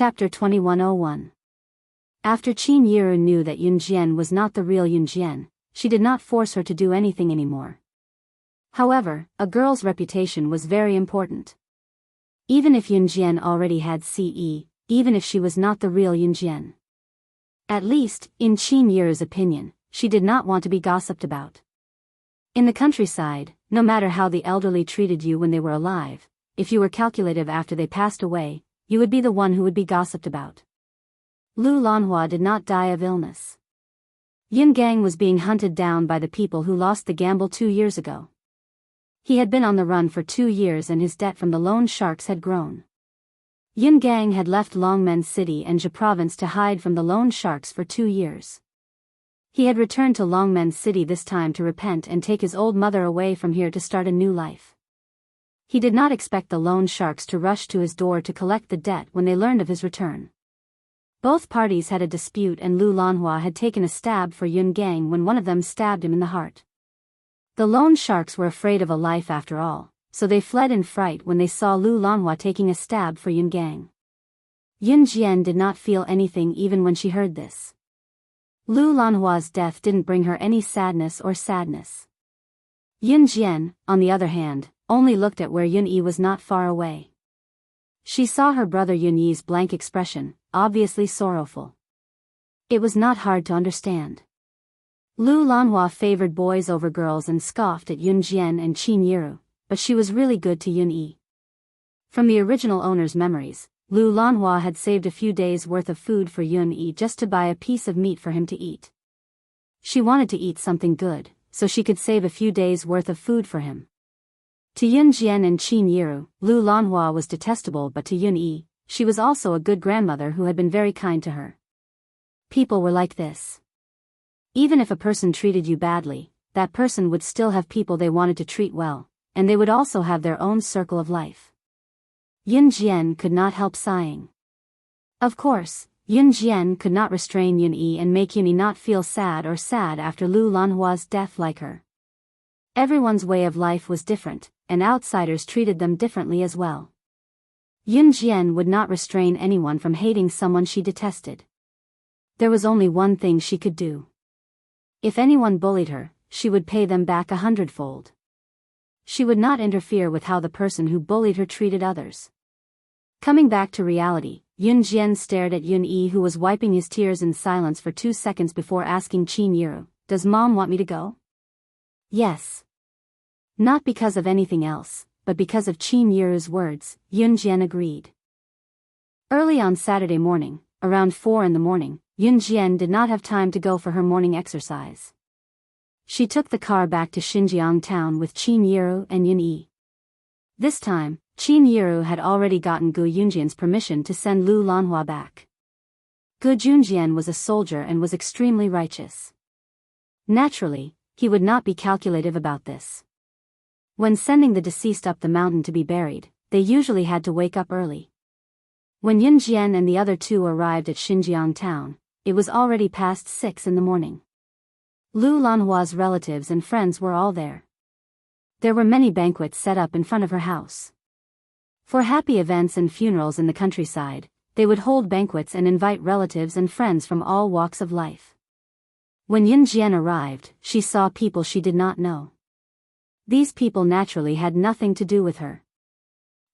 Chapter 2101. After Qin Yiru knew that Yun Jian was not the real Yun Jian, she did not force her to do anything anymore. However, a girl's reputation was very important. Even if Yun Jian already had CE, even if she was not the real Yun Jian. At least, in Qin Yiru's opinion, she did not want to be gossiped about. In the countryside, no matter how the elderly treated you when they were alive, if you were calculative after they passed away, you would be the one who would be gossiped about. Lu Lanhua did not die of illness. Yun Gang was being hunted down by the people who lost the gamble 2 years ago. He had been on the run for 2 years and his debt from the loan sharks had grown. Yun Gang had left Longmen City and Zhe Province to hide from the loan sharks for 2 years. He had returned to Longmen City this time to repent and take his old mother away from here to start a new life. He did not expect the loan sharks to rush to his door to collect the debt when they learned of his return. Both parties had a dispute and Lu Lanhua had taken a stab for Yun Gang when one of them stabbed him in the heart. The loan sharks were afraid of a life after all, so they fled in fright when they saw Lu Lanhua taking a stab for Yun Gang. Yun Jian did not feel anything even when she heard this. Lu Lanhua's death didn't bring her any sadness. Yun Jian, on the other hand, only looked at where Yun Yi was not far away. She saw her brother Yun Yi's blank expression, obviously sorrowful. It was not hard to understand. Lu Lanhua favored boys over girls and scoffed at Yun Jian and Qin Yiru, but she was really good to Yun Yi. From the original owner's memories, Lu Lanhua had saved a few days' worth of food for Yun Yi just to buy a piece of meat for him to eat. She wanted to eat something good, so she could save a few days' worth of food for him. To Yun Jian and Qin Yiru, Lu Lanhua was detestable, but to Yun Yi, she was also a good grandmother who had been very kind to her. People were like this. Even if a person treated you badly, that person would still have people they wanted to treat well, and they would also have their own circle of life. Yun Jian could not help sighing. Of course, Yun Jian could not restrain Yun Yi and make Yun Yi not feel sad after Lu Lanhua's death like her. Everyone's way of life was different, and outsiders treated them differently as well. Yun Jian would not restrain anyone from hating someone she detested. There was only one thing she could do. If anyone bullied her, she would pay them back 100-fold. She would not interfere with how the person who bullied her treated others. Coming back to reality, Yun Jian stared at Yun Yi, who was wiping his tears in silence for 2 seconds before asking Qin Yiru, "Does Mom want me to go?" "Yes." Not because of anything else, but because of Qin Yiru's words, Yun Jian agreed. Early on Saturday morning, around 4 in the morning, Yun Jian did not have time to go for her morning exercise. She took the car back to Xinjiang town with Qin Yiru and Yun Yi. This time, Qin Yiru had already gotten Gu Yunjian's permission to send Lu Lanhua back. Gu Yunjian was a soldier and was extremely righteous. Naturally, he would not be calculative about this. When sending the deceased up the mountain to be buried, they usually had to wake up early. When Yun Jian and the other two arrived at Xinjiang town, it was already past 6 in the morning. Lu Lanhua's relatives and friends were all there. There were many banquets set up in front of her house. For happy events and funerals in the countryside, they would hold banquets and invite relatives and friends from all walks of life. When Yun Jian arrived, she saw people she did not know. These people naturally had nothing to do with her.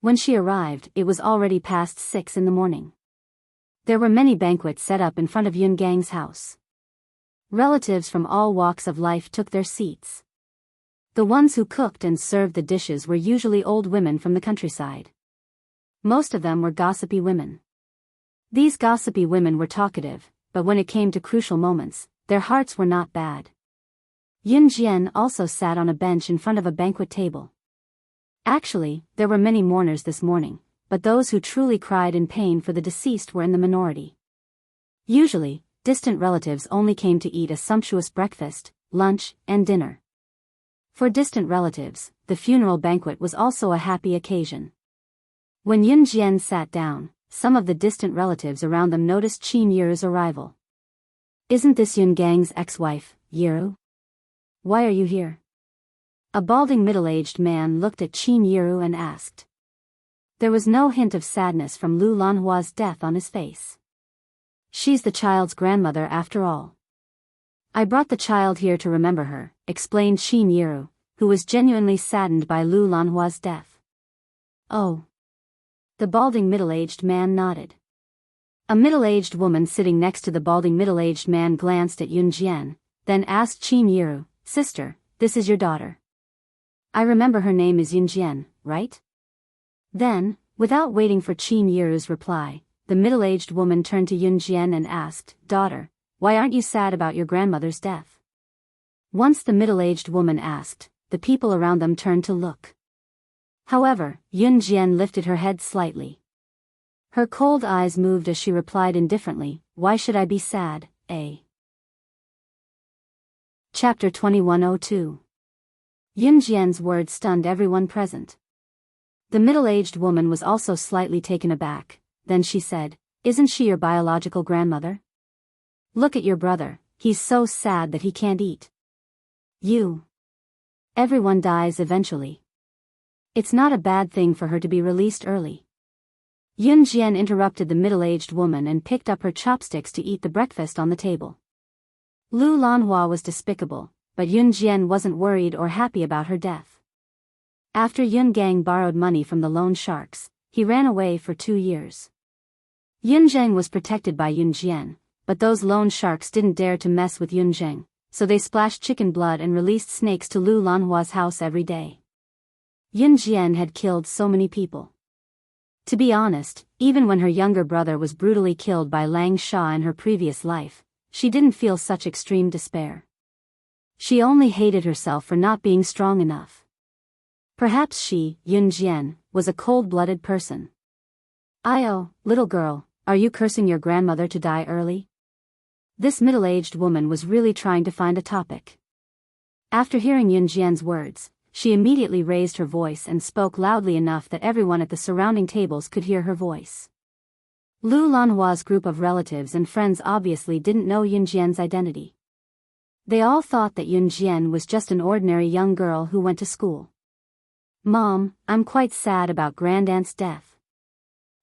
When she arrived, it was already past 6 in the morning. There were many banquets set up in front of Yun Gang's house. Relatives from all walks of life took their seats. The ones who cooked and served the dishes were usually old women from the countryside. Most of them were gossipy women. These gossipy women were talkative, but when it came to crucial moments, their hearts were not bad. Yun Jian also sat on a bench in front of a banquet table. Actually, there were many mourners this morning, but those who truly cried in pain for the deceased were in the minority. Usually, distant relatives only came to eat a sumptuous breakfast, lunch, and dinner. For distant relatives, the funeral banquet was also a happy occasion. When Yun Jian sat down, some of the distant relatives around them noticed Qin Yiru's arrival. "Isn't this Yun Gang's ex-wife, Yiru? Why are you here?" A balding middle-aged man looked at Qin Yiru and asked. There was no hint of sadness from Lu Lanhua's death on his face. She's the child's grandmother after all. I brought the child here to remember her, explained Qin Yiru, who was genuinely saddened by Lu Lanhua's death. Oh. The balding middle-aged man nodded. A middle-aged woman sitting next to the balding middle-aged man glanced at Yun Jian, then asked Qin Yiru, "Sister, this is your daughter. I remember her name is Yun Jian, right?" Then, without waiting for Qin Yiru's reply, the middle-aged woman turned to Yun Jian and asked, "Daughter, why aren't you sad about your grandmother's death?" Once the middle-aged woman asked, the people around them turned to look. However, Yun Jian lifted her head slightly. Her cold eyes moved as she replied indifferently, "Why should I be sad, eh?" Chapter 2102. Yun Jian's words stunned everyone present. The middle-aged woman was also slightly taken aback, then she said, "Isn't she your biological grandmother? Look at your brother, he's so sad that he can't eat. Everyone dies eventually. It's not a bad thing for her to be released early." Yun Jian interrupted the middle-aged woman and picked up her chopsticks to eat the breakfast on the table. Lu Lanhua was despicable, but Yun Jian wasn't worried or happy about her death. After Yun Gang borrowed money from the loan sharks, he ran away for 2 years. Yun Zheng was protected by Yun Jian, but those loan sharks didn't dare to mess with Yun Zheng, so they splashed chicken blood and released snakes to Lu Lanhua's house every day. Yun Jian had killed so many people. To be honest, even when her younger brother was brutally killed by Lang Sha in her previous life, she didn't feel such extreme despair. She only hated herself for not being strong enough. Perhaps she, Yun Jian, was a cold-blooded person. "Oh, little girl, are you cursing your grandmother to die early?" This middle-aged woman was really trying to find a topic. After hearing Yun Jian's words, she immediately raised her voice and spoke loudly enough that everyone at the surrounding tables could hear her voice. Lu Lanhua's group of relatives and friends obviously didn't know Yun Jian's identity. They all thought that Yun Jian was just an ordinary young girl who went to school. "Mom, I'm quite sad about Grandaunt's death.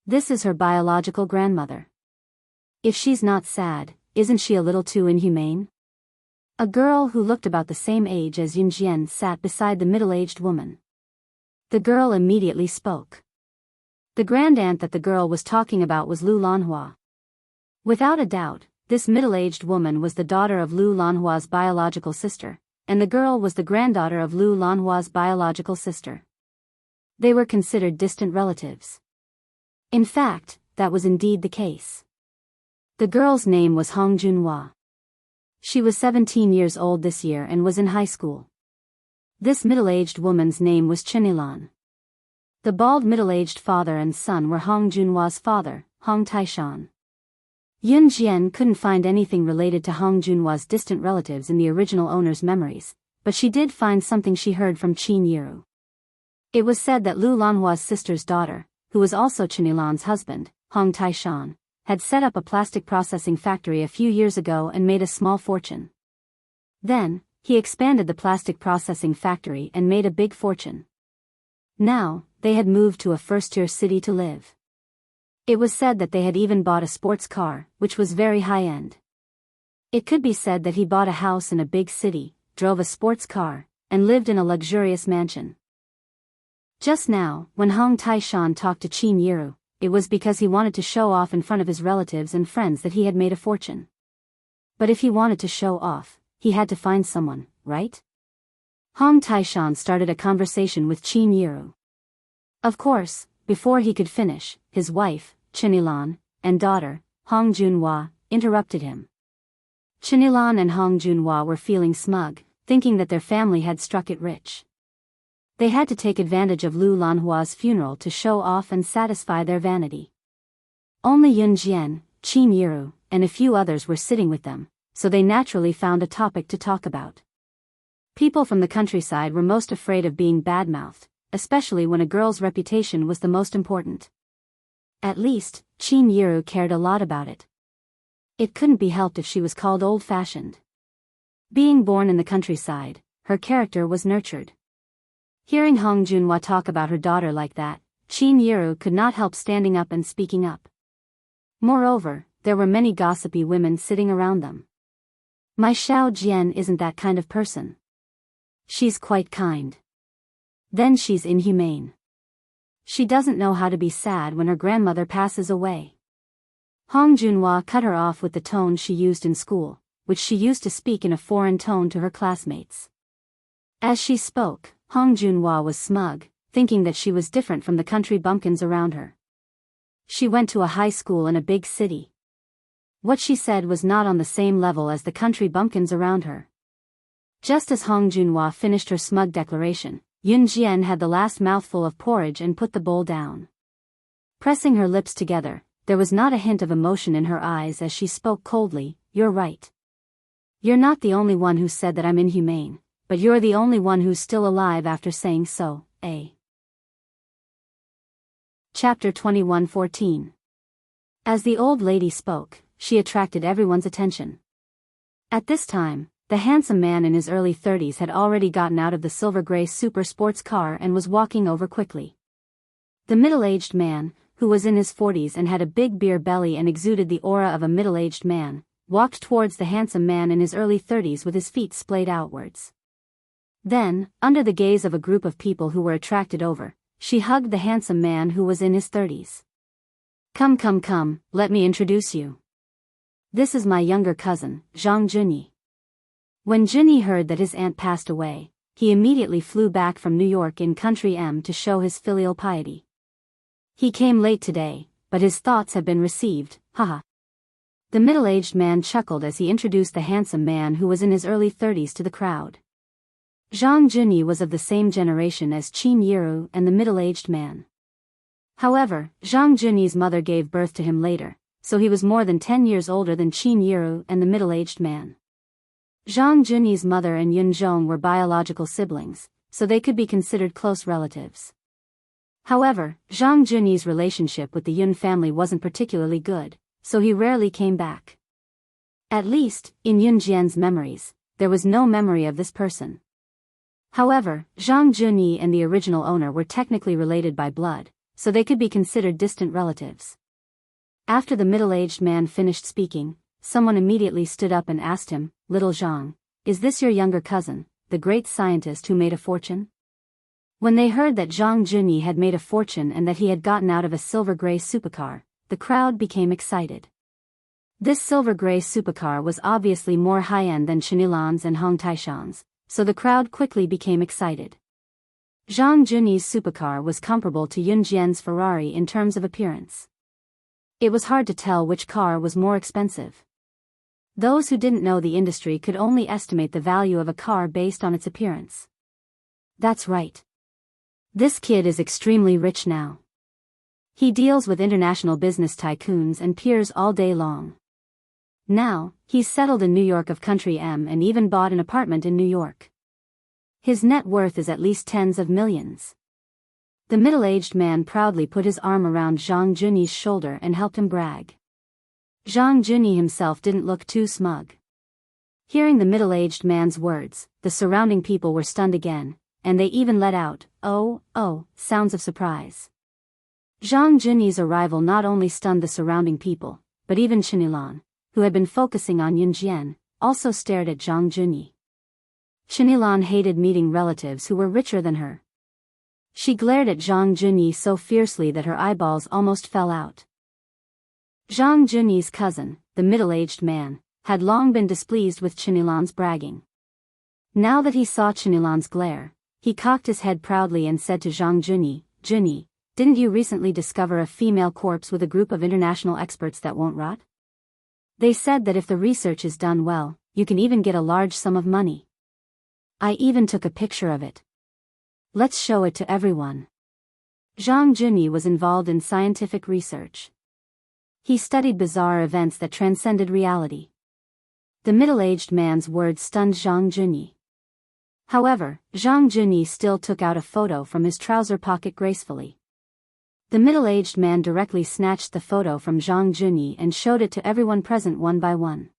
This is her biological grandmother. If she's not sad, isn't she a little too inhumane?" A girl who looked about the same age as Yun Jian sat beside the middle-aged woman. The girl immediately spoke. The grandaunt that the girl was talking about was Lu Lanhua. Without a doubt, this middle-aged woman was the daughter of Lu Lanhua's biological sister, and the girl was the granddaughter of Lu Lanhua's biological sister. They were considered distant relatives. In fact, that was indeed the case. The girl's name was Hong Junhua. She was 17 years old this year and was in high school. This middle-aged woman's name was Chenilan. The bald middle-aged father and son were Hong Junhua's father, Hong Taishan. Yun Jian couldn't find anything related to Hong Junhua's distant relatives in the original owner's memories, but she did find something she heard from Qin Yiru. It was said that Lu Lanhua's sister's daughter, who was also Chenilan's husband, Hong Taishan, had set up a plastic processing factory a few years ago and made a small fortune. Then, he expanded the plastic processing factory and made a big fortune. Now, they had moved to a first-tier city to live. It was said that they had even bought a sports car, which was very high-end. It could be said that he bought a house in a big city, drove a sports car, and lived in a luxurious mansion. Just now, when Hong Taishan talked to Qin Yiru, it was because he wanted to show off in front of his relatives and friends that he had made a fortune. But if he wanted to show off, he had to find someone, right? Hong Taishan started a conversation with Qin Yiru. Of course, before he could finish, his wife, Chenilan, and daughter, Hong Junhua, interrupted him. Chenilan and Hong Junhua were feeling smug, thinking that their family had struck it rich. They had to take advantage of Lu Lanhua's funeral to show off and satisfy their vanity. Only Yun Jian, Qin Yiru, and a few others were sitting with them, so they naturally found a topic to talk about. People from the countryside were most afraid of being bad-mouthed, especially when a girl's reputation was the most important. At least, Qin Yiru cared a lot about it. It couldn't be helped if she was called old-fashioned. Being born in the countryside, her character was nurtured. Hearing Hong Junhua talk about her daughter like that, Qin Yiru could not help standing up and speaking up. Moreover, there were many gossipy women sitting around them. My Xiao Jian isn't that kind of person. She's quite kind. Then she's inhumane. She doesn't know how to be sad when her grandmother passes away. Hong Junhua cut her off with the tone she used in school, which she used to speak in a foreign tone to her classmates. As she spoke, Hong Junhua was smug, thinking that she was different from the country bumpkins around her. She went to a high school in a big city. What she said was not on the same level as the country bumpkins around her. Just as Hong Junhua finished her smug declaration, Yun Jian had the last mouthful of porridge and put the bowl down. Pressing her lips together, there was not a hint of emotion in her eyes as she spoke coldly. You're right. You're not the only one who said that I'm inhumane, but you're the only one who's still alive after saying so, eh? Chapter 21:14. As the old lady spoke, she attracted everyone's attention. At this time, the handsome man in his early 30s had already gotten out of the silver-gray super sports car and was walking over quickly. The middle-aged man, who was in his 40s and had a big beer belly and exuded the aura of a middle-aged man, walked towards the handsome man in his early 30s with his feet splayed outwards. Then, under the gaze of a group of people who were attracted over, she hugged the handsome man who was in his 30s. Come, let me introduce you. This is my younger cousin, Zhang Junyi. When Junyi heard that his aunt passed away, he immediately flew back from New York in Country M to show his filial piety. He came late today, but his thoughts have been received, haha. The middle-aged man chuckled as he introduced the handsome man who was in his early 30s to the crowd. Zhang Junyi was of the same generation as Qin Yiru and the middle-aged man. However, Zhang Junyi's mother gave birth to him later, so he was more than 10 years older than Qin Yiru and the middle-aged man. Zhang Junyi's mother and Yun Zhong were biological siblings, so they could be considered close relatives. However, Zhang Junyi's relationship with the Yun family wasn't particularly good, so he rarely came back. At least, in Yun Jian's memories, there was no memory of this person. However, Zhang Junyi and the original owner were technically related by blood, so they could be considered distant relatives. After the middle-aged man finished speaking, someone immediately stood up and asked him, Little Zhang, is this your younger cousin, the great scientist who made a fortune? When they heard that Zhang Junyi had made a fortune and that he had gotten out of a silver-gray supercar, the crowd became excited. This silver-gray supercar was obviously more high-end than Chenilan's and Hong Taishan's, so the crowd quickly became excited. Zhang Junyi's supercar was comparable to Yun Jian's Ferrari in terms of appearance. It was hard to tell which car was more expensive. Those who didn't know the industry could only estimate the value of a car based on its appearance. That's right. This kid is extremely rich now. He deals with international business tycoons and peers all day long. Now, he's settled in New York of Country M and even bought an apartment in New York. His net worth is at least tens of millions. The middle-aged man proudly put his arm around Zhang Junyi's shoulder and helped him brag. Zhang Junyi himself didn't look too smug. Hearing the middle-aged man's words, the surrounding people were stunned again, and they even let out, oh, sounds of surprise. Zhang Junyi's arrival not only stunned the surrounding people, but even Chenilan, who had been focusing on Yun Jian, also stared at Zhang Junyi. Chenilan hated meeting relatives who were richer than her. She glared at Zhang Junyi so fiercely that her eyeballs almost fell out. Zhang Junyi's cousin, the middle-aged man, had long been displeased with Chenilan's bragging. Now that he saw Chenilan's glare, he cocked his head proudly and said to Zhang Junyi, Junyi, didn't you recently discover a female corpse with a group of international experts that won't rot? They said that if the research is done well, you can even get a large sum of money. I even took a picture of it. Let's show it to everyone. Zhang Junyi was involved in scientific research. He studied bizarre events that transcended reality. The middle-aged man's words stunned Zhang Junyi. However, Zhang Junyi still took out a photo from his trouser pocket gracefully. The middle-aged man directly snatched the photo from Zhang Junyi and showed it to everyone present one by one.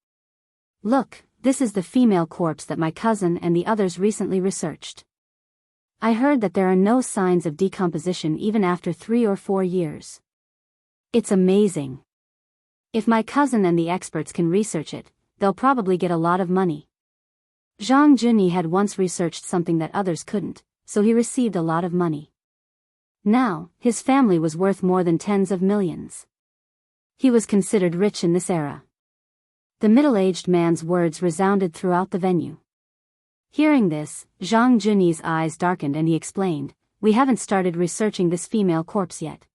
Look, this is the female corpse that my cousin and the others recently researched. I heard that there are no signs of decomposition even after 3 or 4 years. It's amazing. If my cousin and the experts can research it, they'll probably get a lot of money. Zhang Junyi had once researched something that others couldn't, so he received a lot of money. Now, his family was worth more than tens of millions. He was considered rich in this era. The middle-aged man's words resounded throughout the venue. Hearing this, Zhang Junyi's eyes darkened and he explained, "We haven't started researching this female corpse yet."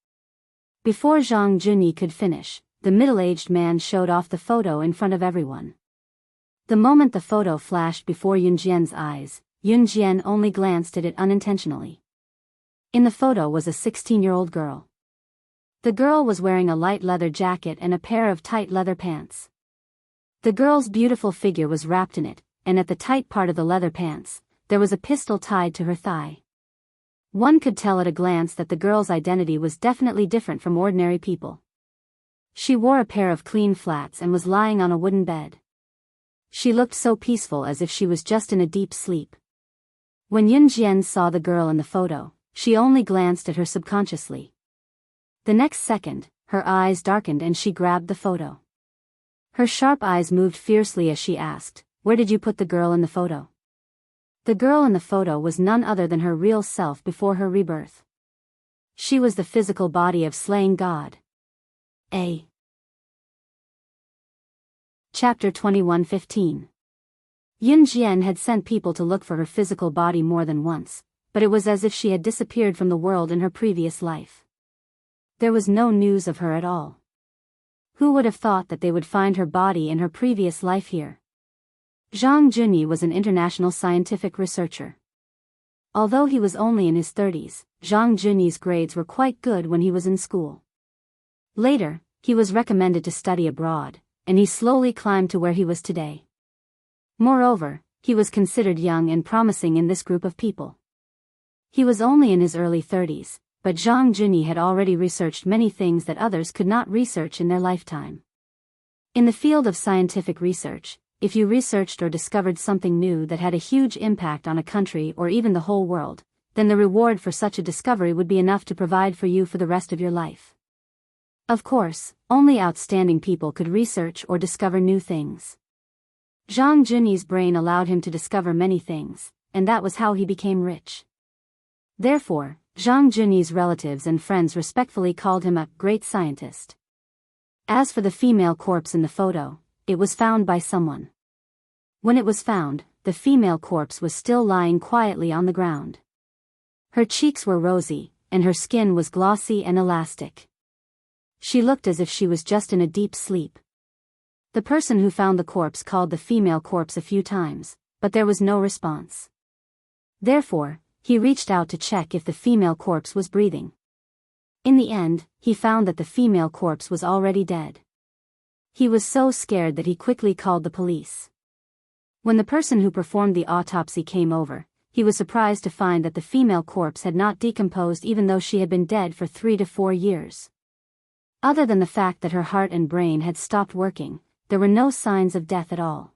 Before Zhang Junyi could finish, the middle-aged man showed off the photo in front of everyone. The moment the photo flashed before Yunjian's eyes, Yunjian only glanced at it unintentionally. In the photo was a 16-year-old girl. The girl was wearing a light leather jacket and a pair of tight leather pants. The girl's beautiful figure was wrapped in it, and at the tight part of the leather pants, there was a pistol tied to her thigh. One could tell at a glance that the girl's identity was definitely different from ordinary people. She wore a pair of clean flats and was lying on a wooden bed. She looked so peaceful as if she was just in a deep sleep. When Yunjian saw the girl in the photo, she only glanced at her subconsciously. The next second, her eyes darkened and she grabbed the photo. Her sharp eyes moved fiercely as she asked, "Where did you put the girl in the photo?" The girl in the photo was none other than her real self before her rebirth. She was the physical body of slaying God. Chapter 21:15. Yunjian had sent people to look for her physical body more than once, but it was as if she had disappeared from the world in her previous life. There was no news of her at all. Who would have thought that they would find her body in her previous life here? Zhang Junyi was an international scientific researcher. Although he was only in his 30s, Zhang Junyi's grades were quite good when he was in school. Later, he was recommended to study abroad, and he slowly climbed to where he was today. Moreover, he was considered young and promising in this group of people. He was only in his early 30s, but Zhang Junyi had already researched many things that others could not research in their lifetime. In the field of scientific research, if you researched or discovered something new that had a huge impact on a country or even the whole world, then the reward for such a discovery would be enough to provide for you for the rest of your life. Of course, only outstanding people could research or discover new things. Zhang Junyi's brain allowed him to discover many things, and that was how he became rich. Therefore, Zhang Junyi's relatives and friends respectfully called him a great scientist. As for the female corpse in the photo, it was found by someone. When it was found, the female corpse was still lying quietly on the ground. Her cheeks were rosy, and her skin was glossy and elastic. She looked as if she was just in a deep sleep. The person who found the corpse called the female corpse a few times, but there was no response. Therefore, he reached out to check if the female corpse was breathing. In the end, he found that the female corpse was already dead. He was so scared that he quickly called the police. When the person who performed the autopsy came over, he was surprised to find that the female corpse had not decomposed even though she had been dead for 3 to 4 years. Other than the fact that her heart and brain had stopped working, there were no signs of death at all.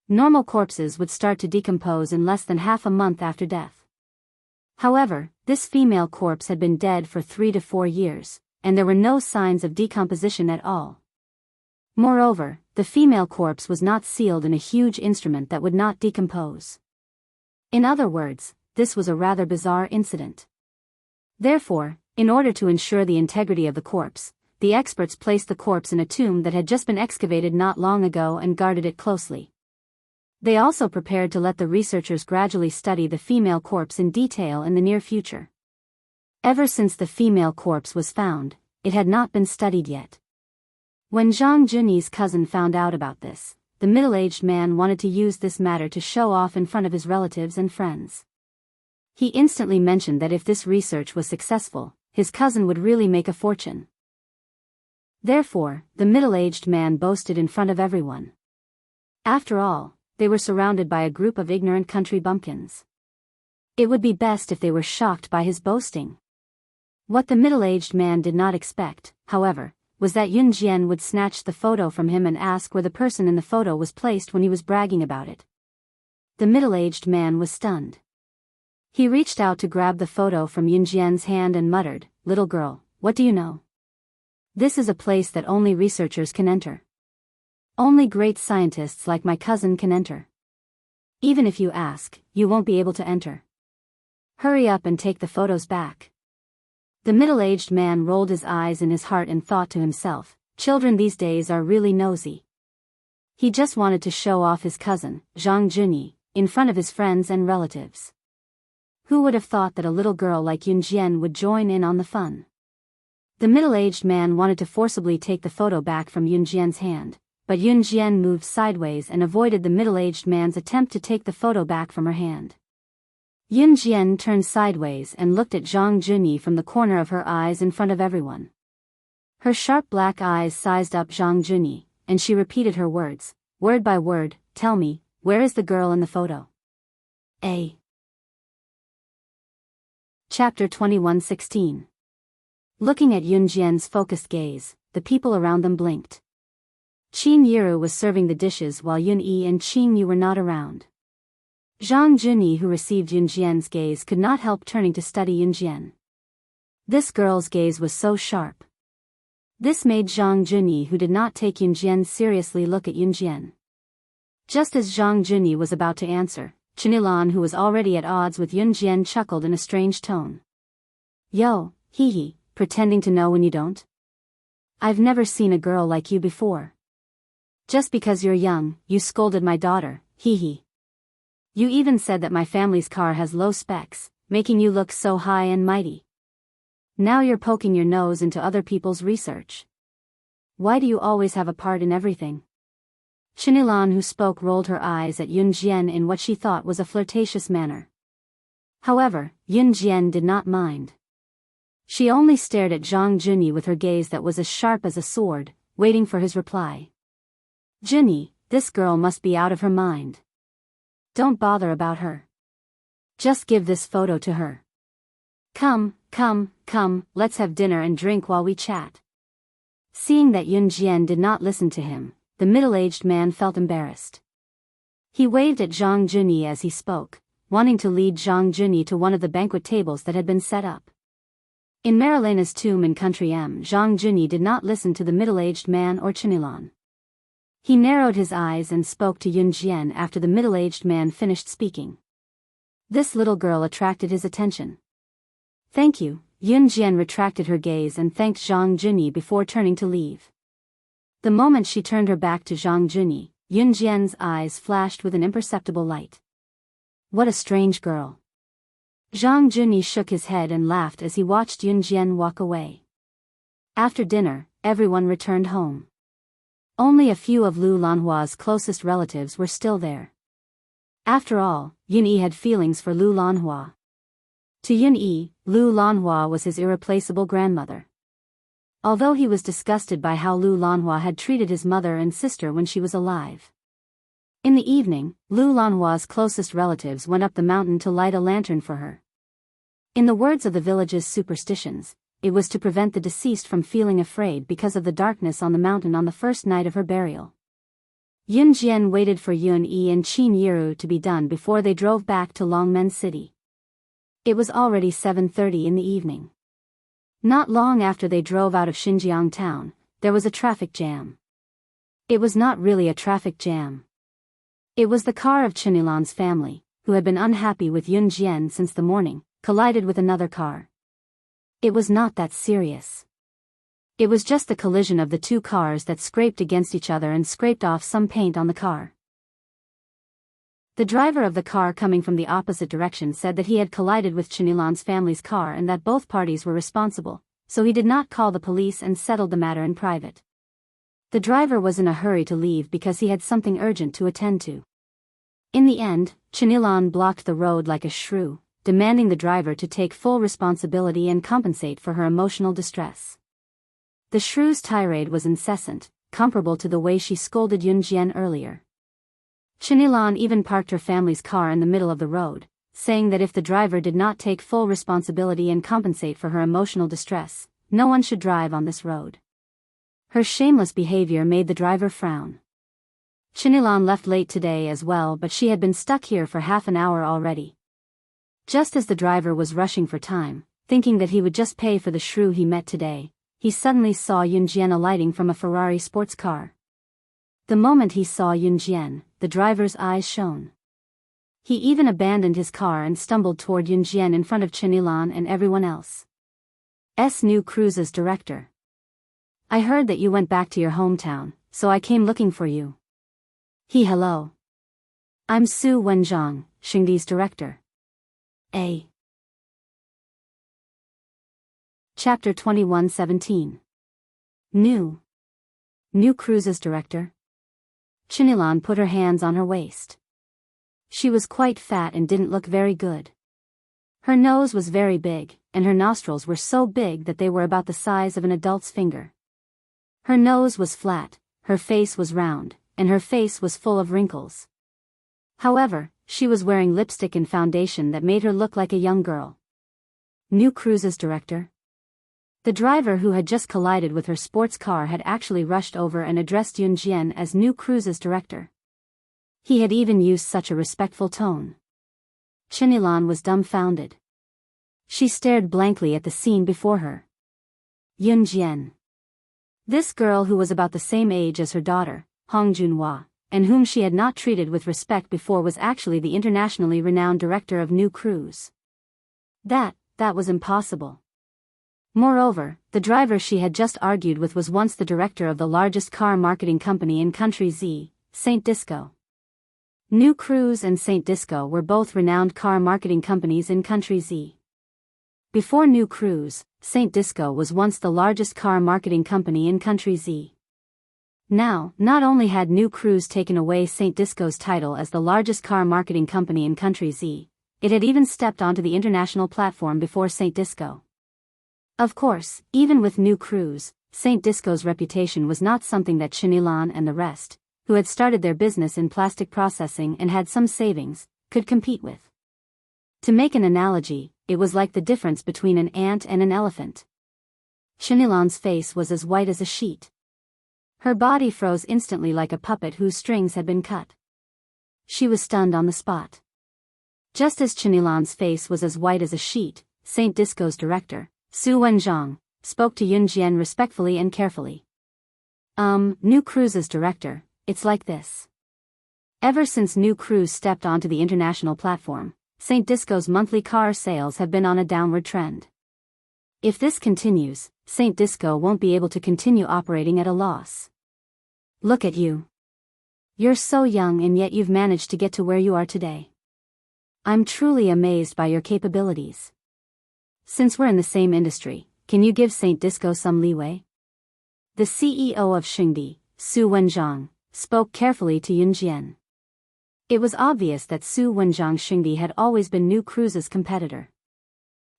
Normal corpses would start to decompose in less than half a month after death. However, this female corpse had been dead for 3 to 4 years, and there were no signs of decomposition at all. Moreover, the female corpse was not sealed in a huge instrument that would not decompose. In other words, this was a rather bizarre incident. Therefore, in order to ensure the integrity of the corpse, the experts placed the corpse in a tomb that had just been excavated not long ago and guarded it closely. They also prepared to let the researchers gradually study the female corpse in detail in the near future. Ever since the female corpse was found, it had not been studied yet. When Zhang Junyi's cousin found out about this, the middle-aged man wanted to use this matter to show off in front of his relatives and friends. He instantly mentioned that if this research was successful, his cousin would really make a fortune. Therefore, the middle-aged man boasted in front of everyone. After all, they were surrounded by a group of ignorant country bumpkins. It would be best if they were shocked by his boasting. What the middle-aged man did not expect, however, was that Yunjian would snatch the photo from him and ask where the person in the photo was placed when he was bragging about it. The middle-aged man was stunned. He reached out to grab the photo from Yunjian's hand and muttered, "Little girl, what do you know? This is a place that only researchers can enter. Only great scientists like my cousin can enter. Even if you ask, you won't be able to enter. Hurry up and take the photos back." The middle-aged man rolled his eyes in his heart and thought to himself, children these days are really nosy. He just wanted to show off his cousin, Zhang Junyi, in front of his friends and relatives. Who would have thought that a little girl like Yunjian would join in on the fun? The middle-aged man wanted to forcibly take the photo back from Yunjian's hand, but Yunjian moved sideways and avoided the middle-aged man's attempt to take the photo back from her hand. Yunjian turned sideways and looked at Zhang Junyi from the corner of her eyes in front of everyone. Her sharp black eyes sized up Zhang Junyi, and she repeated her words, word by word, "Tell me, where is the girl in the photo?" A. Chapter 21:16. Looking at Yunjian's focused gaze, the people around them blinked. Qin Yiru was serving the dishes while Yun Yi and Qin Yu were not around. Zhang Junyi, who received Yunjian's gaze, could not help turning to study Yunjian. This girl's gaze was so sharp. This made Zhang Junyi, who did not take Yunjian seriously, look at Yunjian. Just as Zhang Junyi was about to answer, Chinilan, who was already at odds with Yunjian, chuckled in a strange tone. "Yo, hee hee, pretending to know when you don't? I've never seen a girl like you before. Just because you're young, you scolded my daughter, hee hee. You even said that my family's car has low specs, making you look so high and mighty. Now you're poking your nose into other people's research. Why do you always have a part in everything?" Chinilan, who spoke, rolled her eyes at Yunjian in what she thought was a flirtatious manner. However, Yunjian did not mind. She only stared at Zhang Junyi with her gaze that was as sharp as a sword, waiting for his reply. "Junyi, this girl must be out of her mind. Don't bother about her. Just give this photo to her. Come, let's have dinner and drink while we chat." Seeing that Yunjian did not listen to him, the middle-aged man felt embarrassed. He waved at Zhang Junyi as he spoke, wanting to lead Zhang Junyi to one of the banquet tables that had been set up. In Marilena's tomb in Country M, Zhang Junyi did not listen to the middle-aged man or Chinilan. He narrowed his eyes and spoke to Yunjian after the middle-aged man finished speaking. This little girl attracted his attention. "Thank you." Yunjian retracted her gaze and thanked Zhang Junyi before turning to leave. The moment she turned her back to Zhang Junyi, Yunjian's eyes flashed with an imperceptible light. What a strange girl. Zhang Junyi shook his head and laughed as he watched Yunjian walk away. After dinner, everyone returned home. Only a few of Lu Lanhua's closest relatives were still there. After all, Yun Yi had feelings for Lu Lanhua. To Yun Yi, Lu Lanhua was his irreplaceable grandmother. Although he was disgusted by how Lu Lanhua had treated his mother and sister when she was alive. In the evening, Lu Lanhua's closest relatives went up the mountain to light a lantern for her. In the words of the village's superstitions, it was to prevent the deceased from feeling afraid because of the darkness on the mountain on the first night of her burial. Yunjian waited for Yun Yi and Qin Yiru to be done before they drove back to Longmen City. It was already 7:30 in the evening. Not long after they drove out of Xinjiang town, there was a traffic jam. It was not really a traffic jam. It was the car of Chinilan's family, who had been unhappy with Yunjian since the morning, collided with another car. It was not that serious. It was just the collision of the two cars that scraped against each other and scraped off some paint on the car. The driver of the car coming from the opposite direction said that he had collided with Chinilan's family's car and that both parties were responsible, so he did not call the police and settled the matter in private. The driver was in a hurry to leave because he had something urgent to attend to. In the end, Chinilan blocked the road like a shrew, demanding the driver to take full responsibility and compensate for her emotional distress. The shrew's tirade was incessant, comparable to the way she scolded Yunjian earlier. Chinilan even parked her family's car in the middle of the road, saying that if the driver did not take full responsibility and compensate for her emotional distress, no one should drive on this road. Her shameless behavior made the driver frown. Chinilan left late today as well, but she had been stuck here for half an hour already. Just as the driver was rushing for time, thinking that he would just pay for the shrew he met today, he suddenly saw Yunjian alighting from a Ferrari sports car. The moment he saw Yunjian, the driver's eyes shone. He even abandoned his car and stumbled toward Yunjian in front of Chenilan and everyone else. New cruise's director. I heard that you went back to your hometown, so I came looking for you. Hello. I'm Su Wenjiang, Xingdi's director. Chapter 21:17. New cruise's director. Chenilan put her hands on her waist. She was quite fat and didn't look very good. Her nose was very big, and her nostrils were so big that they were about the size of an adult's finger. Her nose was flat, her face was round, and her face was full of wrinkles. However, she was wearing lipstick and foundation that made her look like a young girl. New cruise's director. The driver who had just collided with her sports car had actually rushed over and addressed Yunjian as New cruise's director. He had even used such a respectful tone. Chenilan was dumbfounded. She stared blankly at the scene before her. Yunjian. This girl who was about the same age as her daughter, Hong Junhua, and whom she had not treated with respect before was actually the internationally renowned director of New Cruise. That was impossible. Moreover, the driver she had just argued with was once the director of the largest car marketing company in country Z, Saint Disco. New Cruise and Saint Disco were both renowned car marketing companies in country Z. Before New Cruise, Saint Disco was once the largest car marketing company in country Z. Now, not only had New Cruise taken away Saint Disco's title as the largest car marketing company in country Z, it had even stepped onto the international platform before Saint Disco. Of course, even with New Cruise, Saint Disco's reputation was not something that Chenilan and the rest, who had started their business in plastic processing and had some savings, could compete with. To make an analogy, it was like the difference between an ant and an elephant. Chenilan's face was as white as a sheet. Her body froze instantly like a puppet whose strings had been cut. She was stunned on the spot. Just as Chenilan's face was as white as a sheet, Saint Disco's director, Su Wenjiang, spoke to Yunjian respectfully and carefully. New Cruise's director, it's like this. Ever since New Cruise stepped onto the international platform, Saint Disco's monthly car sales have been on a downward trend. If this continues, Saint Disco won't be able to continue operating at a loss. Look at you. You're so young and yet you've managed to get to where you are today. I'm truly amazed by your capabilities. Since we're in the same industry, can you give Saint Disco some leeway? The CEO of Xingdi, Su Wenjiang, spoke carefully to Yunjian. It was obvious that Su Wenjiang Xingdi had always been New Cruise's competitor.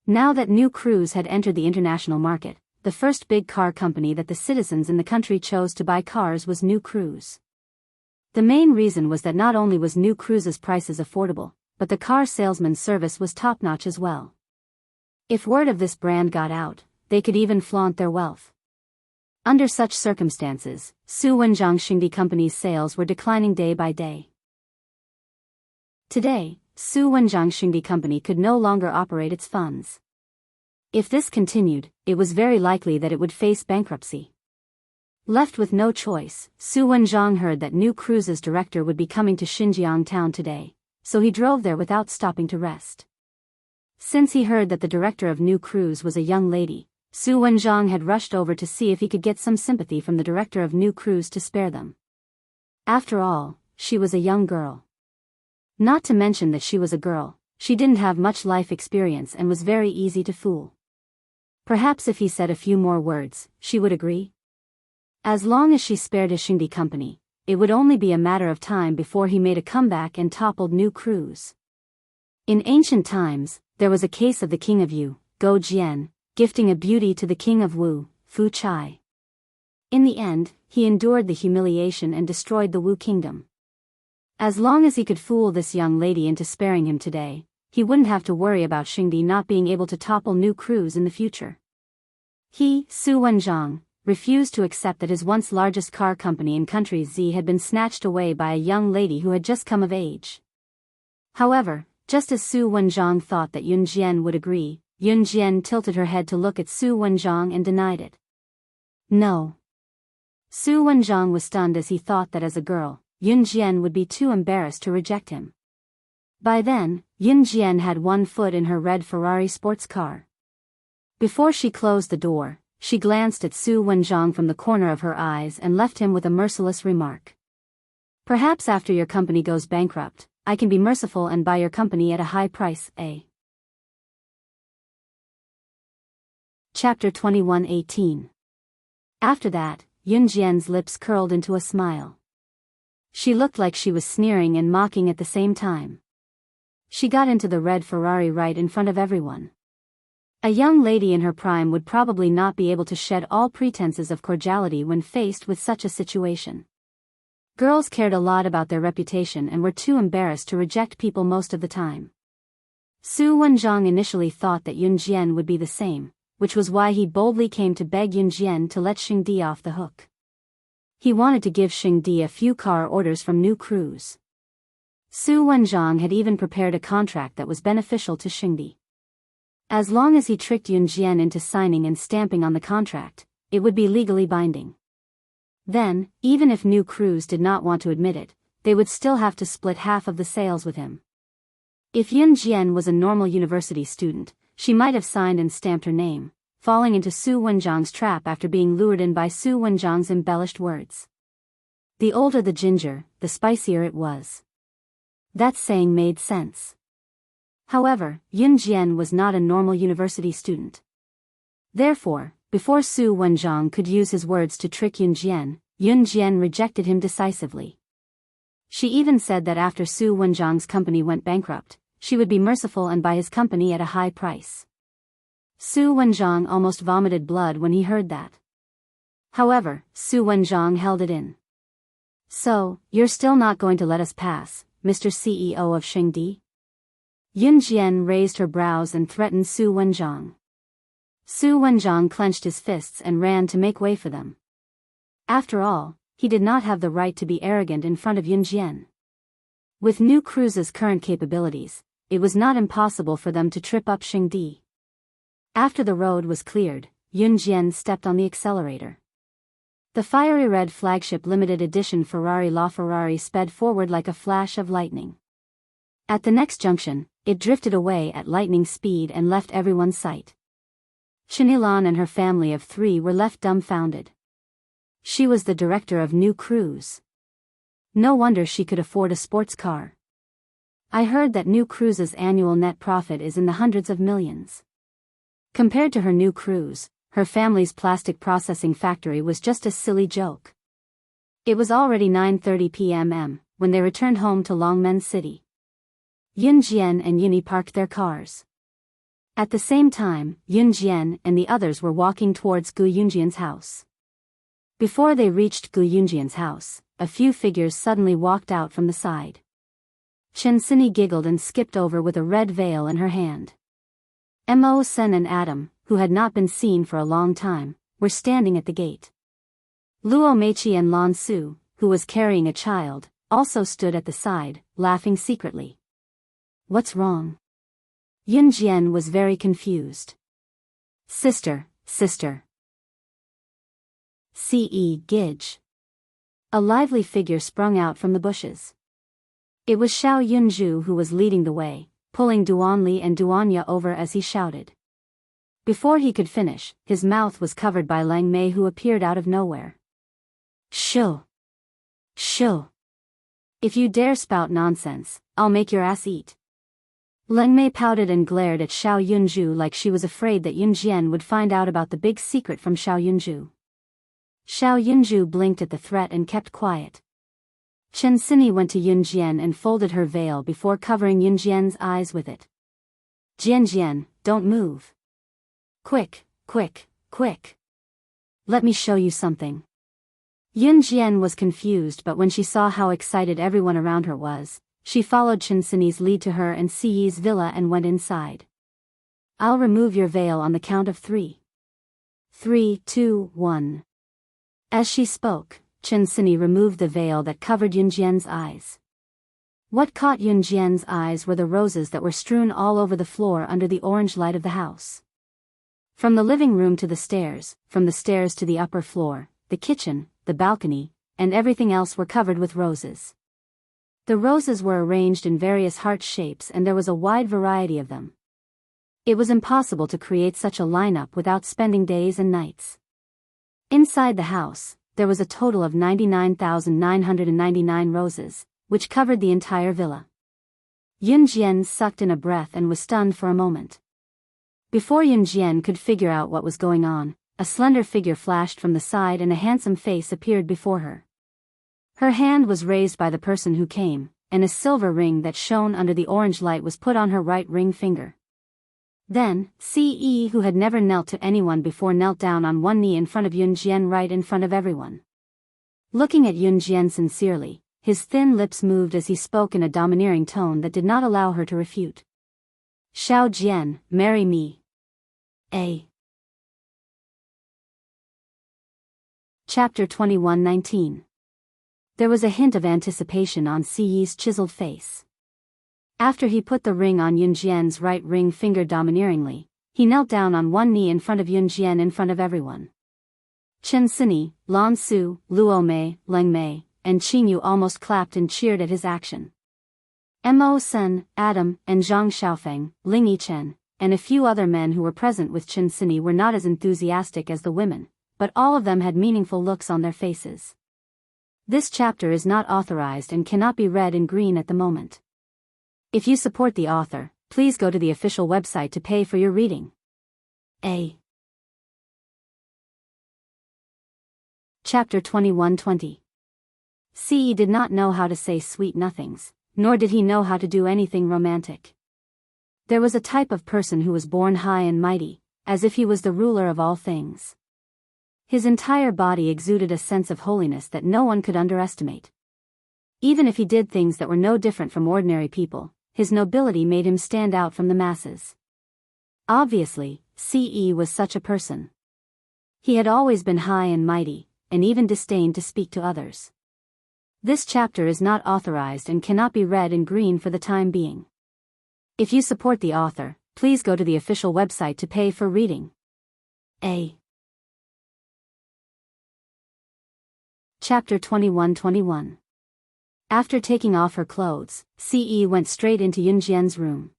Now that New Cruise had entered the international market, the first big car company that the citizens in the country chose to buy cars was New Cruise. The main reason was that not only was New Cruise's prices affordable, but the car salesman's service was top-notch as well. If word of this brand got out, they could even flaunt their wealth. Under such circumstances, Su Wenjiang Xingdi Company's sales were declining day by day. Today, Su Wenjiang Xingdi Company could no longer operate its funds. If this continued, it was very likely that it would face bankruptcy. Left with no choice, Su Wenjiang heard that New Cruise's director would be coming to Xinjiang town today, so he drove there without stopping to rest. Since he heard that the director of New Cruise was a young lady, Su Wenjiang had rushed over to see if he could get some sympathy from the director of New Cruise to spare them. After all, she was a young girl. Not to mention that she was a girl, she didn't have much life experience and was very easy to fool. Perhaps if he said a few more words, she would agree. As long as she spared his Xingdi company, it would only be a matter of time before he made a comeback and toppled New Cruise. In ancient times, there was a case of the king of Yu, Go Jian, gifting a beauty to the king of Wu, Fu Chai. In the end, he endured the humiliation and destroyed the Wu kingdom. As long as he could fool this young lady into sparing him today, he wouldn't have to worry about Xingdi not being able to topple New Cruise in the future. He, Su Wenjiang, refused to accept that his once largest car company in country Z had been snatched away by a young lady who had just come of age. However, Just as Su Wenzhang thought that Yun Jian would agree, Yun Jian tilted her head to look at Su Wenzhang and denied it. No. Su Wenzhang was stunned as he thought that as a girl, Yun Jian would be too embarrassed to reject him. By then, Yun Jian had one foot in her red Ferrari sports car. Before she closed the door, she glanced at Su Wenzhang from the corner of her eyes and left him with a merciless remark. Perhaps after your company goes bankrupt, I can be merciful and buy your company at a high price, eh? Chapter 21:18. After that, Yun Jian's lips curled into a smile. She looked like she was sneering and mocking at the same time. She got into the red Ferrari right in front of everyone. A young lady in her prime would probably not be able to shed all pretenses of cordiality when faced with such a situation. Girls cared a lot about their reputation and were too embarrassed to reject people most of the time. Su Wenzhang initially thought that Yun Jian would be the same, which was why he boldly came to beg Yun Jian to let Xingdi off the hook. He wanted to give Xingdi a few car orders from new crews. Su Wenzhang had even prepared a contract that was beneficial to Xingdi. As long as he tricked Yun Jian into signing and stamping on the contract, it would be legally binding. Then, even if new crews did not want to admit it, they would still have to split half of the sales with him. If Yun Jian was a normal university student, she might have signed and stamped her name, falling into Su Wenzhang's trap after being lured in by Su Wenzhang's embellished words. The older the ginger, the spicier it was. That saying made sense. However, Yun Jian was not a normal university student. Therefore, before Su Wenzhang could use his words to trick Yun Jian rejected him decisively. She even said that after Su Wenzhang's company went bankrupt, she would be merciful and buy his company at a high price. Su Wenzhang almost vomited blood when he heard that. However, Su Wenzhang held it in. So, you're still not going to let us pass, Mr. CEO of Xingdi? Yun Jian raised her brows and threatened Su Wenzhang. Su Wenzhang clenched his fists and ran to make way for them. After all, he did not have the right to be arrogant in front of Yun Jian. With New Cruise's current capabilities, it was not impossible for them to trip up Xingdi. After the road was cleared, Yun Jian stepped on the accelerator. The fiery red flagship limited edition Ferrari LaFerrari sped forward like a flash of lightning. At the next junction, it drifted away at lightning speed and left everyone's sight. Chenilan and her family of 3 were left dumbfounded. She was the director of New Cruise. No wonder she could afford a sports car. I heard that New Cruise's annual net profit is in the hundreds of millions. Compared to her New Cruise, her family's plastic processing factory was just a silly joke. It was already 9:30 p.m. when they returned home to Longmen City. Yun Jian and Yuni parked their cars. At the same time, Yun Jian and the others were walking towards Gu Yunjian's house. Before they reached Gu Yunjian's house, a few figures suddenly walked out from the side. Chen Sini giggled and skipped over with a red veil in her hand. Mo Sen and Adam, who had not been seen for a long time, were standing at the gate. Luo Meiqi and Lan Su, who was carrying a child, also stood at the side, laughing secretly. What's wrong? Yun Jian was very confused. Sister. C.E. Gidge. A lively figure sprung out from the bushes. It was Xiao Yunju who was leading the way, pulling Duanli and Duanya over as he shouted. Before he could finish, his mouth was covered by Lang Mei, who appeared out of nowhere. Shoo! If you dare spout nonsense, I'll make your ass eat. Lang Mei pouted and glared at Xiao Yunju like she was afraid that Yun Jian would find out about the big secret from Xiao Yunju. Xiao Yunju blinked at the threat and kept quiet. Chen Sini went to Yun Jian and folded her veil before covering Yun Jian's eyes with it. Jian, don't move. Quick. Let me show you something. Yun Jian was confused, but when she saw how excited everyone around her was, she followed Chen Sini's lead to her and Siyi's villa and went inside. I'll remove your veil on the count of 3. 3, 2, 1. As she spoke, Chen Sini removed the veil that covered Yun Jian's eyes. What caught Yun Jian's eyes were the roses that were strewn all over the floor under the orange light of the house. From the living room to the stairs, from the stairs to the upper floor, the kitchen, the balcony, and everything else were covered with roses. The roses were arranged in various heart shapes and there was a wide variety of them. It was impossible to create such a lineup without spending days and nights. Inside the house, there was a total of 99,999 roses, which covered the entire villa. Yun Jian sucked in a breath and was stunned for a moment. Before Yun Jian could figure out what was going on, a slender figure flashed from the side and a handsome face appeared before her. Her hand was raised by the person who came, and a silver ring that shone under the orange light was put on her right ring finger. Then, Ce, who had never knelt to anyone before, knelt down on one knee in front of Yun Jian, right in front of everyone. Looking at Yun Jian sincerely, his thin lips moved as he spoke in a domineering tone that did not allow her to refute. Xiao Jian, marry me. A. Chapter 21:19. There was a hint of anticipation on Ce's chiseled face. After he put the ring on Yun Jian's right ring finger domineeringly, he knelt down on one knee in front of Yun Jian in front of everyone. Chen Sini, Lan Su, Luo Mei, Leng Mei, and Qing Yu almost clapped and cheered at his action. Mo Sen, Adam, and Zhang Xiaofeng, Ling Yichen, and a few other men who were present with Chen Sini were not as enthusiastic as the women, but all of them had meaningful looks on their faces. This chapter is not authorized and cannot be read in green at the moment. If you support the author, please go to the official website to pay for your reading. A. Chapter 21:20. Ce did not know how to say sweet nothings, nor did he know how to do anything romantic. There was a type of person who was born high and mighty, as if he was the ruler of all things. His entire body exuded a sense of holiness that no one could underestimate. Even if he did things that were no different from ordinary people, his nobility made him stand out from the masses. Obviously, Ce was such a person. He had always been high and mighty, and even disdained to speak to others. This chapter is not authorized and cannot be read in green for the time being. If you support the author, please go to the official website to pay for reading. A. Chapter 21:21. After taking off her clothes, Ce went straight into Yun Jian's room.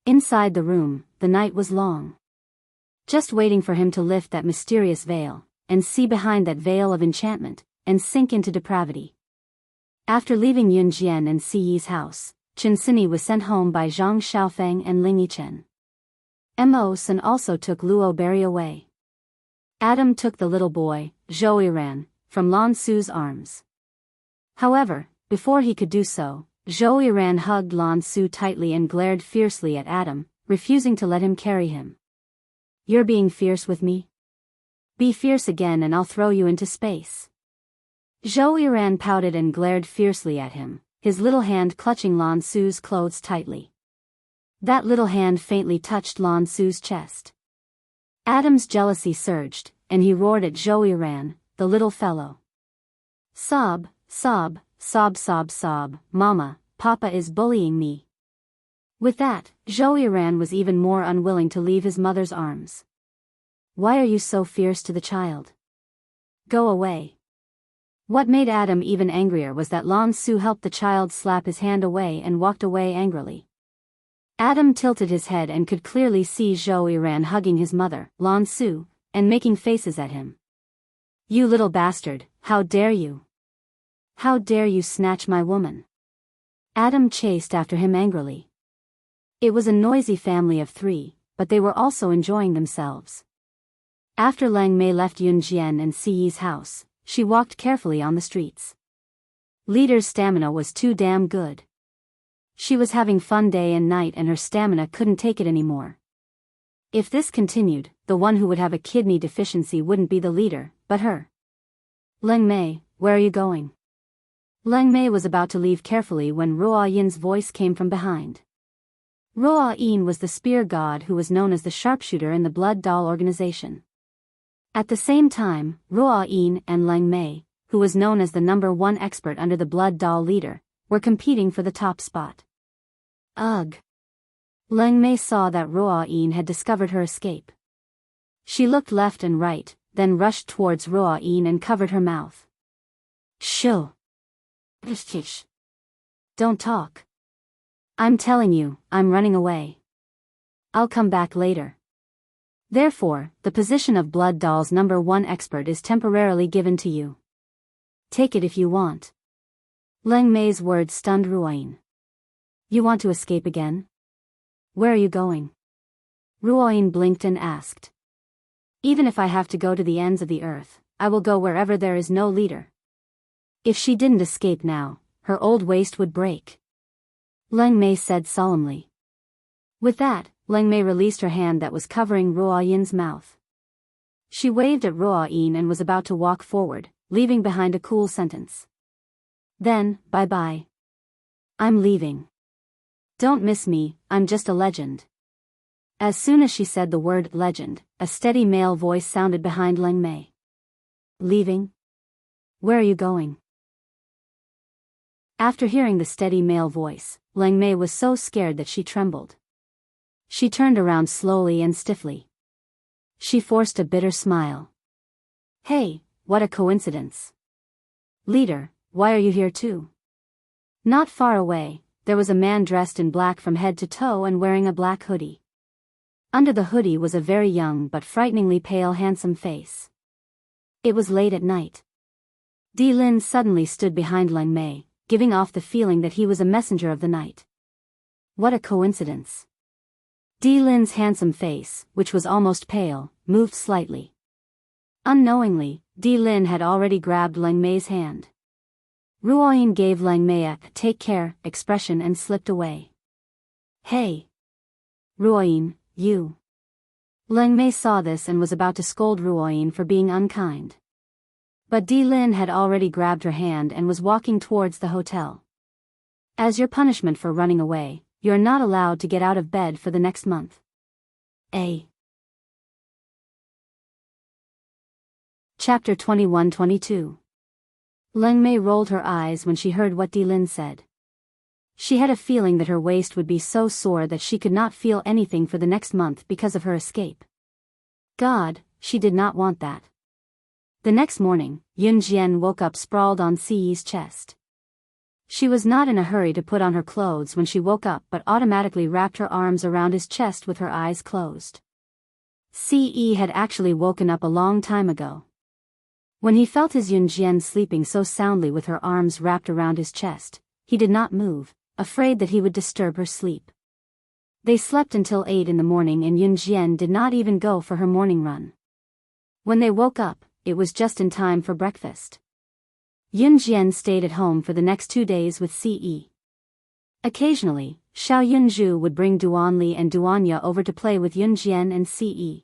Inside the room, the night was long. Just waiting for him to lift that mysterious veil, and see behind that veil of enchantment, and sink into depravity. After leaving Yun Jian and Ce's house, Chen Sini was sent home by Zhang Xiaofeng and Ling Yichen. Mo Sen also took Luo Berry away. Adam took the little boy, Zhou Yiran, from Lan Su's arms. However, before he could do so, Zhou Yiran hugged Lan Su tightly and glared fiercely at Adam, refusing to let him carry him. You're being fierce with me? Be fierce again and I'll throw you into space. Zhou Yiran pouted and glared fiercely at him, his little hand clutching Lan Su's clothes tightly. That little hand faintly touched Lan Su's chest. Adam's jealousy surged, and he roared at Zhou Yiran, the little fellow. Sob, sob, sob, sob, sob, Mama, Papa is bullying me. With that, Zhou Yiran was even more unwilling to leave his mother's arms. Why are you so fierce to the child? Go away. What made Adam even angrier was that Lan Su helped the child slap his hand away and walked away angrily. Adam tilted his head and could clearly see Zhou Yiran hugging his mother, Lan Su, and making faces at him. You little bastard, how dare you? How dare you snatch my woman? Adam chased after him angrily. It was a noisy family of three, but they were also enjoying themselves. After Leng Mei left Yun Jian and Ce's house, she walked carefully on the streets. Leader's stamina was too damn good. She was having fun day and night and her stamina couldn't take it anymore. If this continued, the one who would have a kidney deficiency wouldn't be the leader, but her. Leng Mei, where are you going? Leng Mei was about to leave carefully when Ruo Yin's voice came from behind. Ruo Yin was the spear god who was known as the sharpshooter in the Blood Doll organization. At the same time, Ruo Yin and Leng Mei, who was known as the #1 expert under the Blood Doll leader, were competing for the top spot. Ugh! Leng Mei saw that Ruo Yin had discovered her escape. She looked left and right, then rushed towards Ruo Yin and covered her mouth. Shoo! Ish. Don't talk. I'm telling you, I'm running away. I'll come back later. Therefore, the position of Blood Doll's #1 expert is temporarily given to you. Take it if you want. Leng Mei's words stunned Ruo Yin. You want to escape again? Where are you going? Ruo Yin blinked and asked. Even if I have to go to the ends of the earth, I will go wherever there is no leader. If she didn't escape now, her old waist would break. Leng Mei said solemnly. With that, Leng Mei released her hand that was covering Ruo Yin's mouth. She waved at Ruo Yin and was about to walk forward, leaving behind a cool sentence. Then, bye-bye. I'm leaving. Don't miss me, I'm just a legend. As soon as she said the word legend, a steady male voice sounded behind Leng Mei. Leaving? Where are you going? After hearing the steady male voice, Leng Mei was so scared that she trembled. She turned around slowly and stiffly. She forced a bitter smile. Hey, what a coincidence. Leader, why are you here too? Not far away, there was a man dressed in black from head to toe and wearing a black hoodie. Under the hoodie was a very young but frighteningly pale handsome face. It was late at night. Di Lin suddenly stood behind Leng Mei, giving off the feeling that he was a messenger of the night. What a coincidence. Di Lin's handsome face, which was almost pale, moved slightly. Unknowingly, Di Lin had already grabbed Leng Mei's hand. Ruo Yin gave Leng Mei a "take care" expression and slipped away. Hey! Ruo Yin, you! Leng Mei saw this and was about to scold Ruo Yin for being unkind. But Di Lin had already grabbed her hand and was walking towards the hotel. As your punishment for running away, you're not allowed to get out of bed for the next month. Chapter 21-22. Leng Mei rolled her eyes when she heard what Di Lin said. She had a feeling that her waist would be so sore that she could not feel anything for the next month because of her escape. God, she did not want that. The next morning, Yun Jian woke up sprawled on Ci's chest. She was not in a hurry to put on her clothes when she woke up but automatically wrapped her arms around his chest with her eyes closed. Ce had actually woken up a long time ago. When he felt his Yun Jian sleeping so soundly with her arms wrapped around his chest, he did not move, afraid that he would disturb her sleep. They slept until 8 in the morning and Yun Jian did not even go for her morning run. When they woke up, it was just in time for breakfast. Yun Jian stayed at home for the next 2 days with Ce. Occasionally, Xiao Yunzhu would bring Duanli and Duanya over to play with Yun Jian and Ce.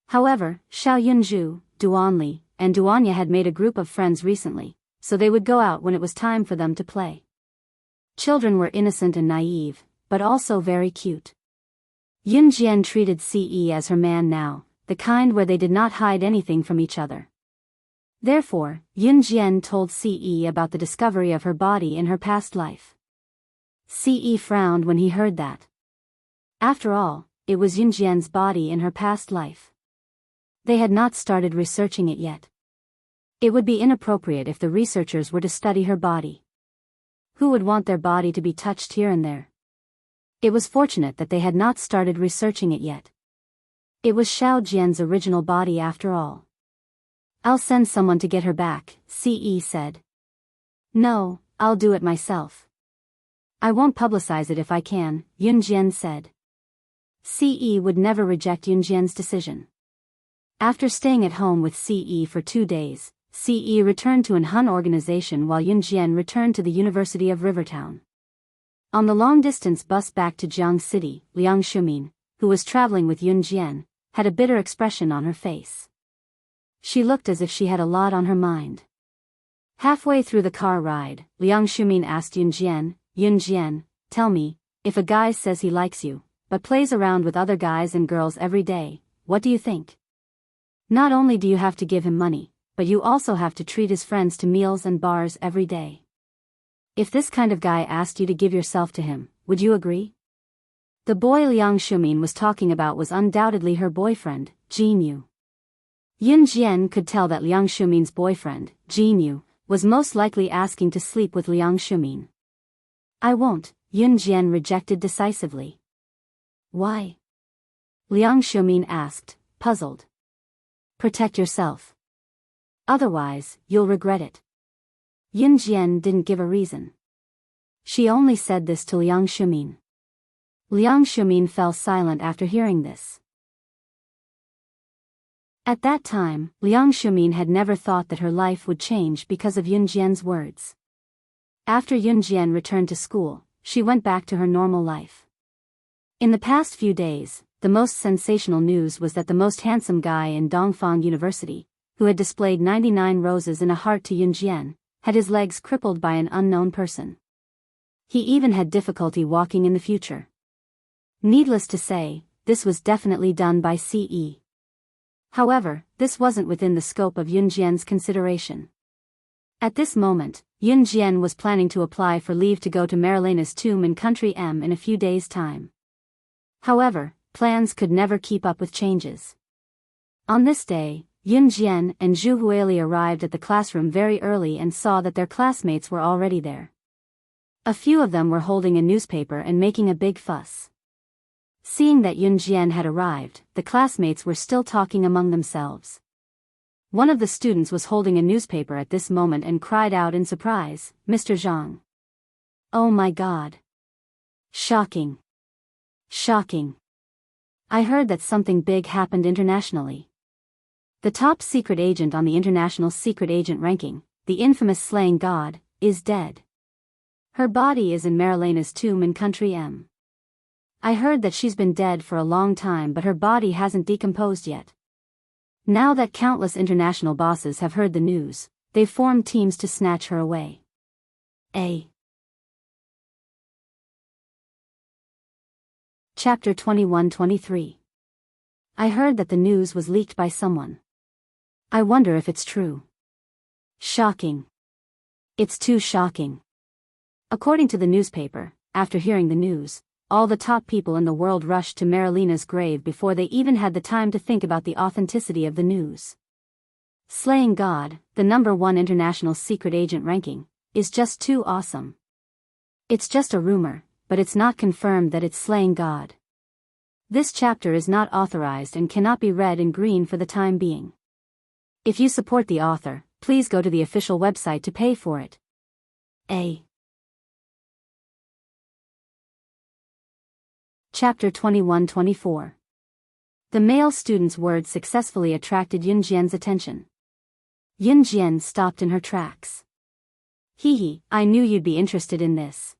However, Xiao Yunzhu, Duanli, and Duanya had made a group of friends recently, so they would go out when it was time for them to play. Children were innocent and naive, but also very cute. Yun Jian treated Ce as her man now, the kind where they did not hide anything from each other. Therefore, Yun Jian told Ce about the discovery of her body in her past life. Ce frowned when he heard that. After all, it was Yun Jian's body in her past life. They had not started researching it yet. It would be inappropriate if the researchers were to study her body. Who would want their body to be touched here and there? It was fortunate that they had not started researching it yet. It was Xiao Jian's original body after all. I'll send someone to get her back, Ce said. No, I'll do it myself. I won't publicize it if I can, Yun Jian said. Ce would never reject Yun Jian's decision. After staying at home with Ce for 2 days, Ce returned to an Hun organization while Yun Jian returned to the University of Rivertown. On the long-distance bus back to Jiang City, Liang Shumin, who was traveling with Yun Jian, had a bitter expression on her face. She looked as if she had a lot on her mind. Halfway through the car ride, Liang Shumin asked Yun Jian, tell me, if a guy says he likes you, but plays around with other guys and girls every day, what do you think? Not only do you have to give him money, but you also have to treat his friends to meals and bars every day. If this kind of guy asked you to give yourself to him, would you agree? The boy Liang Shumin was talking about was undoubtedly her boyfriend, Jin Yu. Yun Jian could tell that Liang Shumin's boyfriend, Jin Yu, was most likely asking to sleep with Liang Shumin. I won't, Yun Jian rejected decisively. Why? Liang Shumin asked, puzzled. Protect yourself. Otherwise, you'll regret it. Yun Jian didn't give a reason. She only said this to Liang Shumin. Liang Shumin fell silent after hearing this. At that time, Liang Shumin had never thought that her life would change because of Yun Jian's words. After Yun Jian returned to school, she went back to her normal life. In the past few days, the most sensational news was that the most handsome guy in Dongfang University, who had displayed 99 roses in a heart to Yun Jian, had his legs crippled by an unknown person. He even had difficulty walking in the future. Needless to say, this was definitely done by CE. However, this wasn't within the scope of Yun Jian's consideration. At this moment, Yun Jian was planning to apply for leave to go to Marilena's tomb in Country M in a few days' time. However, plans could never keep up with changes. On this day, Yun Jian and Zhu Huili arrived at the classroom very early and saw that their classmates were already there. A few of them were holding a newspaper and making a big fuss. Seeing that Yun Jian had arrived, the classmates were still talking among themselves. One of the students was holding a newspaper at this moment and cried out in surprise, Mr. Zhang. Oh my God. Shocking. Shocking. I heard that something big happened internationally. The top secret agent on the international secret agent ranking, the infamous slaying god, is dead. Her body is in Marilena's tomb in Country M. I heard that she's been dead for a long time, but her body hasn't decomposed yet. Now that countless international bosses have heard the news, they've formed teams to snatch her away. Chapter 21-23. I heard that the news was leaked by someone. I wonder if it's true. Shocking. It's too shocking. According to the newspaper, after hearing the news, all the top people in the world rushed to Marilena's grave before they even had the time to think about the authenticity of the news. Slaying God, the #1 international secret agent ranking, is just too awesome. It's just a rumor, but it's not confirmed that it's slaying God. This chapter is not authorized and cannot be read in green for the time being. If you support the author, please go to the official website to pay for it. Chapter 21-24. The male student's words successfully attracted Yun Jian's attention. Yun Jian stopped in her tracks. Hee, I knew you'd be interested in this.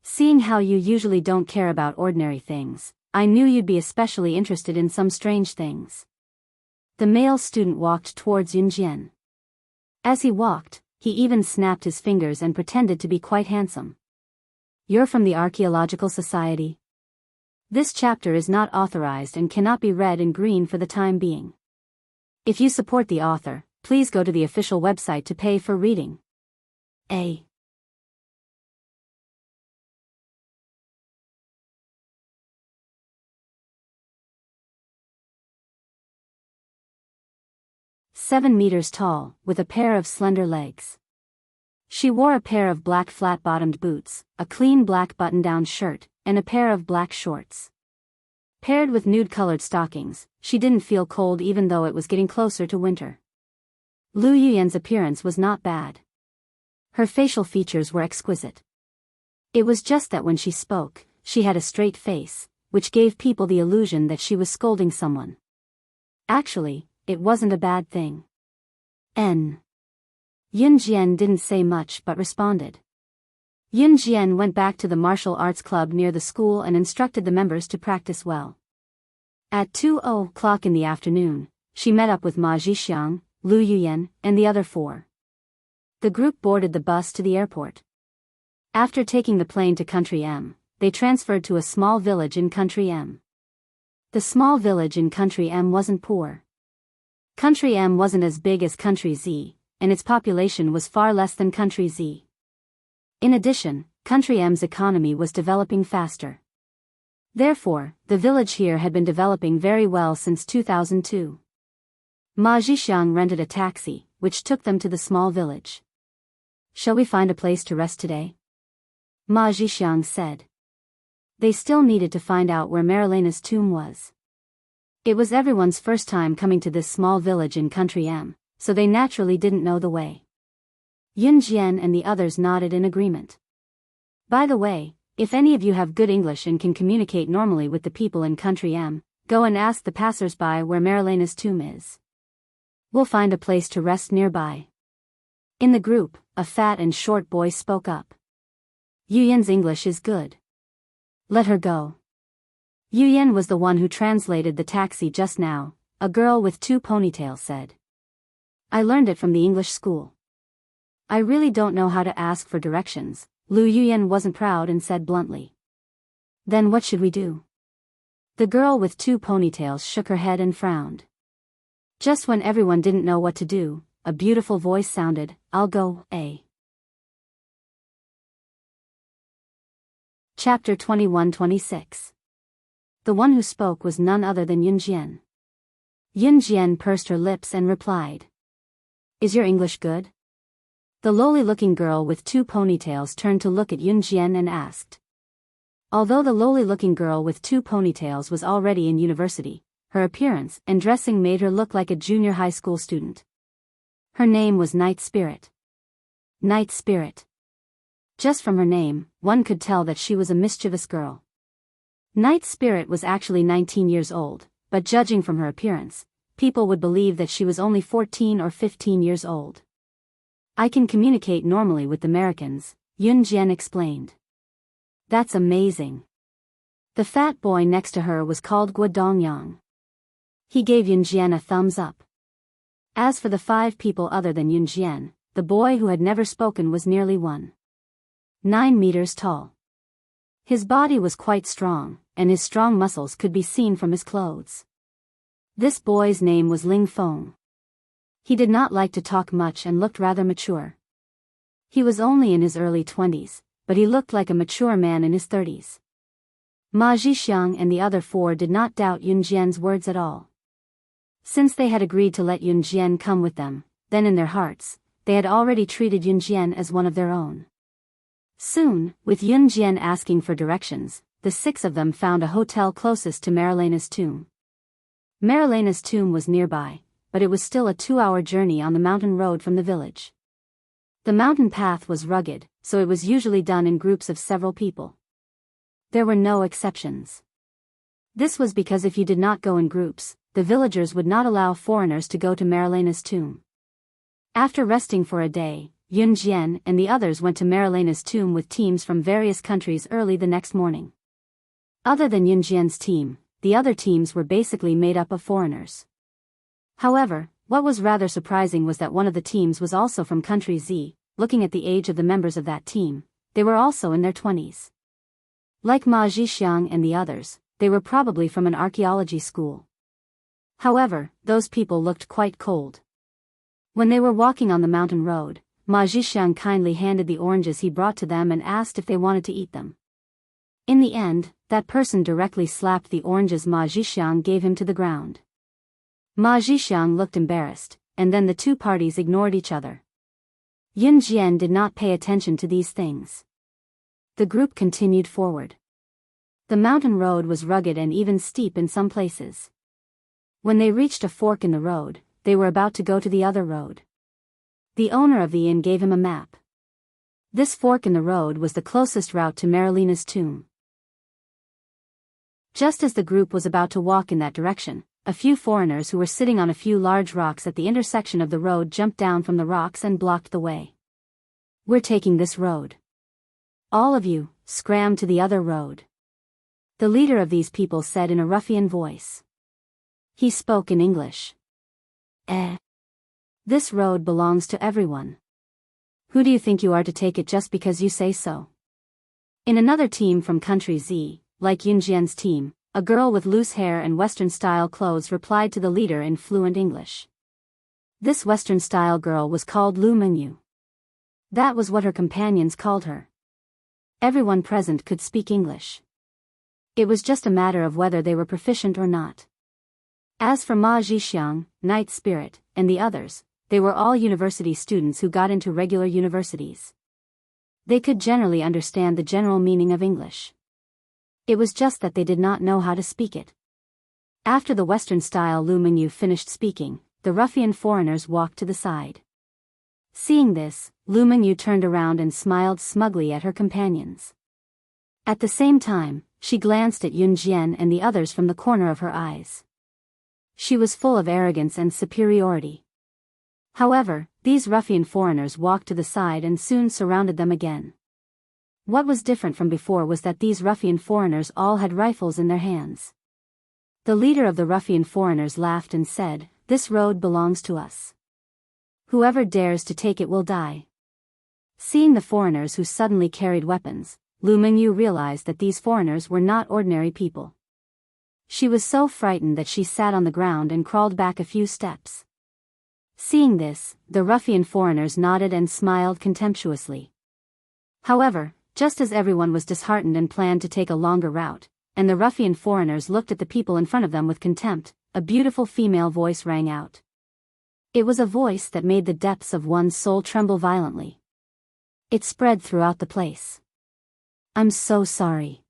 Seeing how you usually don't care about ordinary things, I knew you'd be especially interested in some strange things. The male student walked towards Yun Jian. As he walked, he even snapped his fingers and pretended to be quite handsome. You're from the Archaeological Society? This chapter is not authorized and cannot be read in green for the time being. If you support the author, please go to the official website to pay for reading. "7 meters tall, with a pair of slender legs. She wore a pair of black flat-bottomed boots, a clean black button-down shirt, and a pair of black shorts. Paired with nude-colored stockings, she didn't feel cold even though it was getting closer to winter. Lu Yuyan's appearance was not bad. Her facial features were exquisite. It was just that when she spoke, she had a straight face, which gave people the illusion that she was scolding someone. Actually, it wasn't a bad thing. Yun Jian didn't say much but responded. Yun Jian went back to the martial arts club near the school and instructed the members to practice well. At 2:00 in the afternoon, she met up with Ma Zhixiang, Lu Yuyan, and the other 4. The group boarded the bus to the airport. After taking the plane to Country M, they transferred to a small village in Country M. The small village in Country M wasn't poor. Country M wasn't as big as Country Z, and its population was far less than Country Z. In addition, Country M's economy was developing faster. Therefore, the village here had been developing very well since 2002. Ma Zhixiang rented a taxi, which took them to the small village. "Shall we find a place to rest today?" Ma Zhixiang said. They still needed to find out where Marilena's tomb was. It was everyone's first time coming to this small village in Country M, so they naturally didn't know the way. Yun Jian and the others nodded in agreement. By the way, if any of you have good English and can communicate normally with the people in Country M, go and ask the passers-by where Marilena's tomb is. We'll find a place to rest nearby. In the group, a fat and short boy spoke up. Yuyan's English is good. Let her go. Yuyan was the one who translated the taxi just now, a girl with 2 ponytails said. I learned it from the English school. I really don't know how to ask for directions. Lu Yuyan wasn't proud and said bluntly. Then what should we do? The girl with 2 ponytails shook her head and frowned. Just when everyone didn't know what to do, a beautiful voice sounded, I'll go, Chapter 21-26. The one who spoke was none other than Yun Jian. Yun Jian pursed her lips and replied. Is your English good? The lowly-looking girl with 2 ponytails turned to look at Yun Jian and asked. Although the lowly-looking girl with 2 ponytails was already in university, her appearance and dressing made her look like a junior high school student. Her name was Night Spirit. Night Spirit. Just from her name, one could tell that she was a mischievous girl. Night Spirit was actually 19 years old, but judging from her appearance, people would believe that she was only 14 or 15 years old. I can communicate normally with the Americans, Yun Jian explained. That's amazing. The fat boy next to her was called Guodongyang. He gave Yun Jian a thumbs up. As for the 5 people other than Yun Jian, the boy who had never spoken was nearly 1.9 meters tall. His body was quite strong, and his strong muscles could be seen from his clothes. This boy's name was Ling Feng. He did not like to talk much and looked rather mature. He was only in his early 20s, but he looked like a mature man in his 30s. Ma Zhixiang and the other 4 did not doubt Yun Jian's words at all. Since they had agreed to let Yun Jian come with them, then in their hearts, they had already treated Yun Jian as one of their own. Soon, with Yun Jian asking for directions, the 6 of them found a hotel closest to Marilena's tomb. Marilena's tomb was nearby, but it was still a 2-hour journey on the mountain road from the village. The mountain path was rugged, so it was usually done in groups of several people. There were no exceptions. This was because if you did not go in groups, the villagers would not allow foreigners to go to Marilena's tomb. After resting for a day, Yun Jian and the others went to Marilena's tomb with teams from various countries early the next morning. Other than Yun Jian's team, the other teams were basically made up of foreigners. However, what was rather surprising was that one of the teams was also from country Z. Looking at the age of the members of that team, they were also in their 20s. Like Ma Zhixiang and the others, they were probably from an archaeology school. However, those people looked quite cold. When they were walking on the mountain road, Ma Zhixiang kindly handed the oranges he brought to them and asked if they wanted to eat them. In the end, that person directly slapped the oranges Ma Zhixiang gave him to the ground. Ma Zhixiang looked embarrassed, and then the 2 parties ignored each other. Yun Jian did not pay attention to these things. The group continued forward. The mountain road was rugged and even steep in some places. When they reached a fork in the road, they were about to go to the other road. The owner of the inn gave him a map. This fork in the road was the closest route to Marilena's tomb. Just as the group was about to walk in that direction, a few foreigners who were sitting on a few large rocks at the intersection of the road jumped down from the rocks and blocked the way. We're taking this road. All of you, scram to the other road. The leader of these people said in a ruffian voice. He spoke in English. This road belongs to everyone. Who do you think you are to take it just because you say so? In another team from country Z, like Yun Jian's team, a girl with loose hair and Western-style clothes replied to the leader in fluent English. This Western-style girl was called Lu Mengyu. That was what her companions called her, Everyone present could speak English. It was just a matter of whether they were proficient or not. As for Ma Zhixiang, Night Spirit, and the others, they were all university students who got into regular universities. They could generally understand the general meaning of English. It was just that they did not know how to speak it. After the Western-style Lu Mingyu finished speaking, the ruffian foreigners walked to the side. Seeing this, Lu Mingyu turned around and smiled smugly at her companions. At the same time, she glanced at Yun Jian and the others from the corner of her eyes. She was full of arrogance and superiority. However, these ruffian foreigners walked to the side and soon surrounded them again. What was different from before was that these ruffian foreigners all had rifles in their hands. The leader of the ruffian foreigners laughed and said, "This road belongs to us. Whoever dares to take it will die." Seeing the foreigners who suddenly carried weapons, Lu Mingyu realized that these foreigners were not ordinary people. She was so frightened that she sat on the ground and crawled back a few steps. Seeing this, the ruffian foreigners nodded and smiled contemptuously. However, just as everyone was disheartened and planned to take a longer route, and the ruffian foreigners looked at the people in front of them with contempt, a beautiful female voice rang out. It was a voice that made the depths of one's soul tremble violently. It spread throughout the place. "I'm so sorry.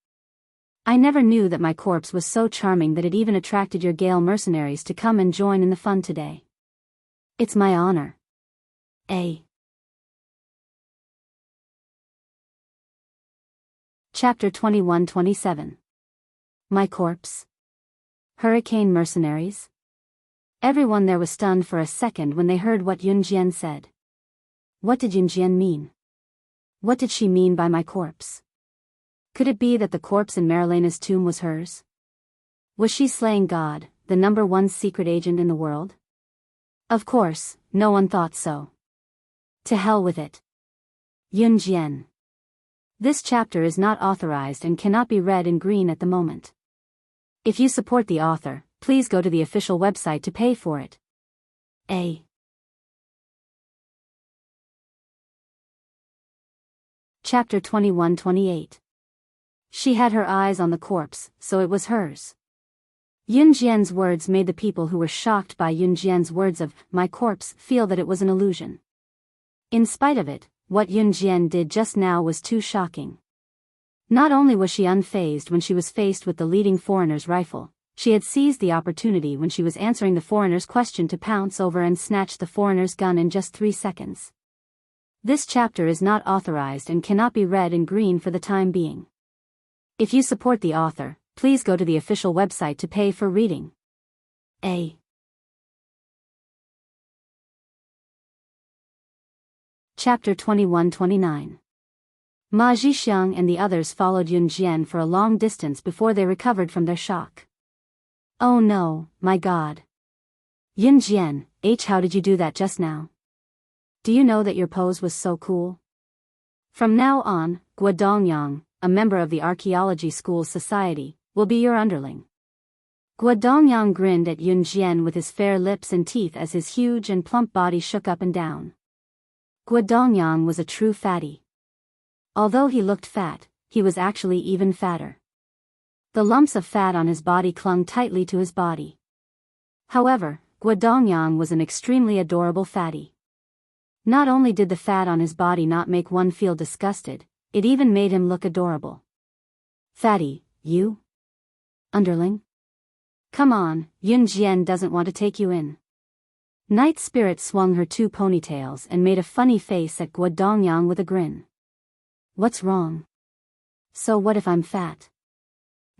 I never knew that my corpse was so charming that it even attracted your Gale mercenaries to come and join in the fun today. It's my honor." Chapter 21-27. My corpse? Hurricane mercenaries? Everyone there was stunned for a second when they heard what Yun Jian said. What did Yun Jian mean? What did she mean by my corpse? Could it be that the corpse in Marilena's tomb was hers? Was she slaying God, the #1 secret agent in the world? Of course, no one thought so. To hell with it. Yun Jian. This chapter is not authorized and cannot be read in green at the moment. If you support the author, please go to the official website to pay for it. Chapter 21-28. She had her eyes on the corpse, so it was hers. Yun Jian's words made the people who were shocked by Yun Jian's words of "my corpse" feel that it was an illusion. In spite of it, what Yun Jian did just now was too shocking. Not only was she unfazed when she was faced with the leading foreigner's rifle, she had seized the opportunity when she was answering the foreigner's question to pounce over and snatch the foreigner's gun in just 3 seconds. This chapter is not authorized and cannot be read in green for the time being. If you support the author, please go to the official website to pay for reading. Chapter 21-29. Ma Zhixiang and the others followed Yun Jian for a long distance before they recovered from their shock. "Oh no, my God. Yun Jian, how did you do that just now? Do you know that your pose was so cool? From now on, Guodongyang, a member of the Archaeology School's society, will be your underling." Guodongyang grinned at Yun Jian with his fair lips and teeth as his huge and plump body shook up and down. Guodongyang was a true fatty. Although he looked fat, he was actually even fatter. The lumps of fat on his body clung tightly to his body. However, Guodongyang was an extremely adorable fatty. Not only did the fat on his body not make one feel disgusted, it even made him look adorable. "Fatty, you? Underling? Come on, Yun Jian doesn't want to take you in." Night Spirit swung her 2 ponytails and made a funny face at Guodongyang with a grin. "What's wrong? So what if I'm fat?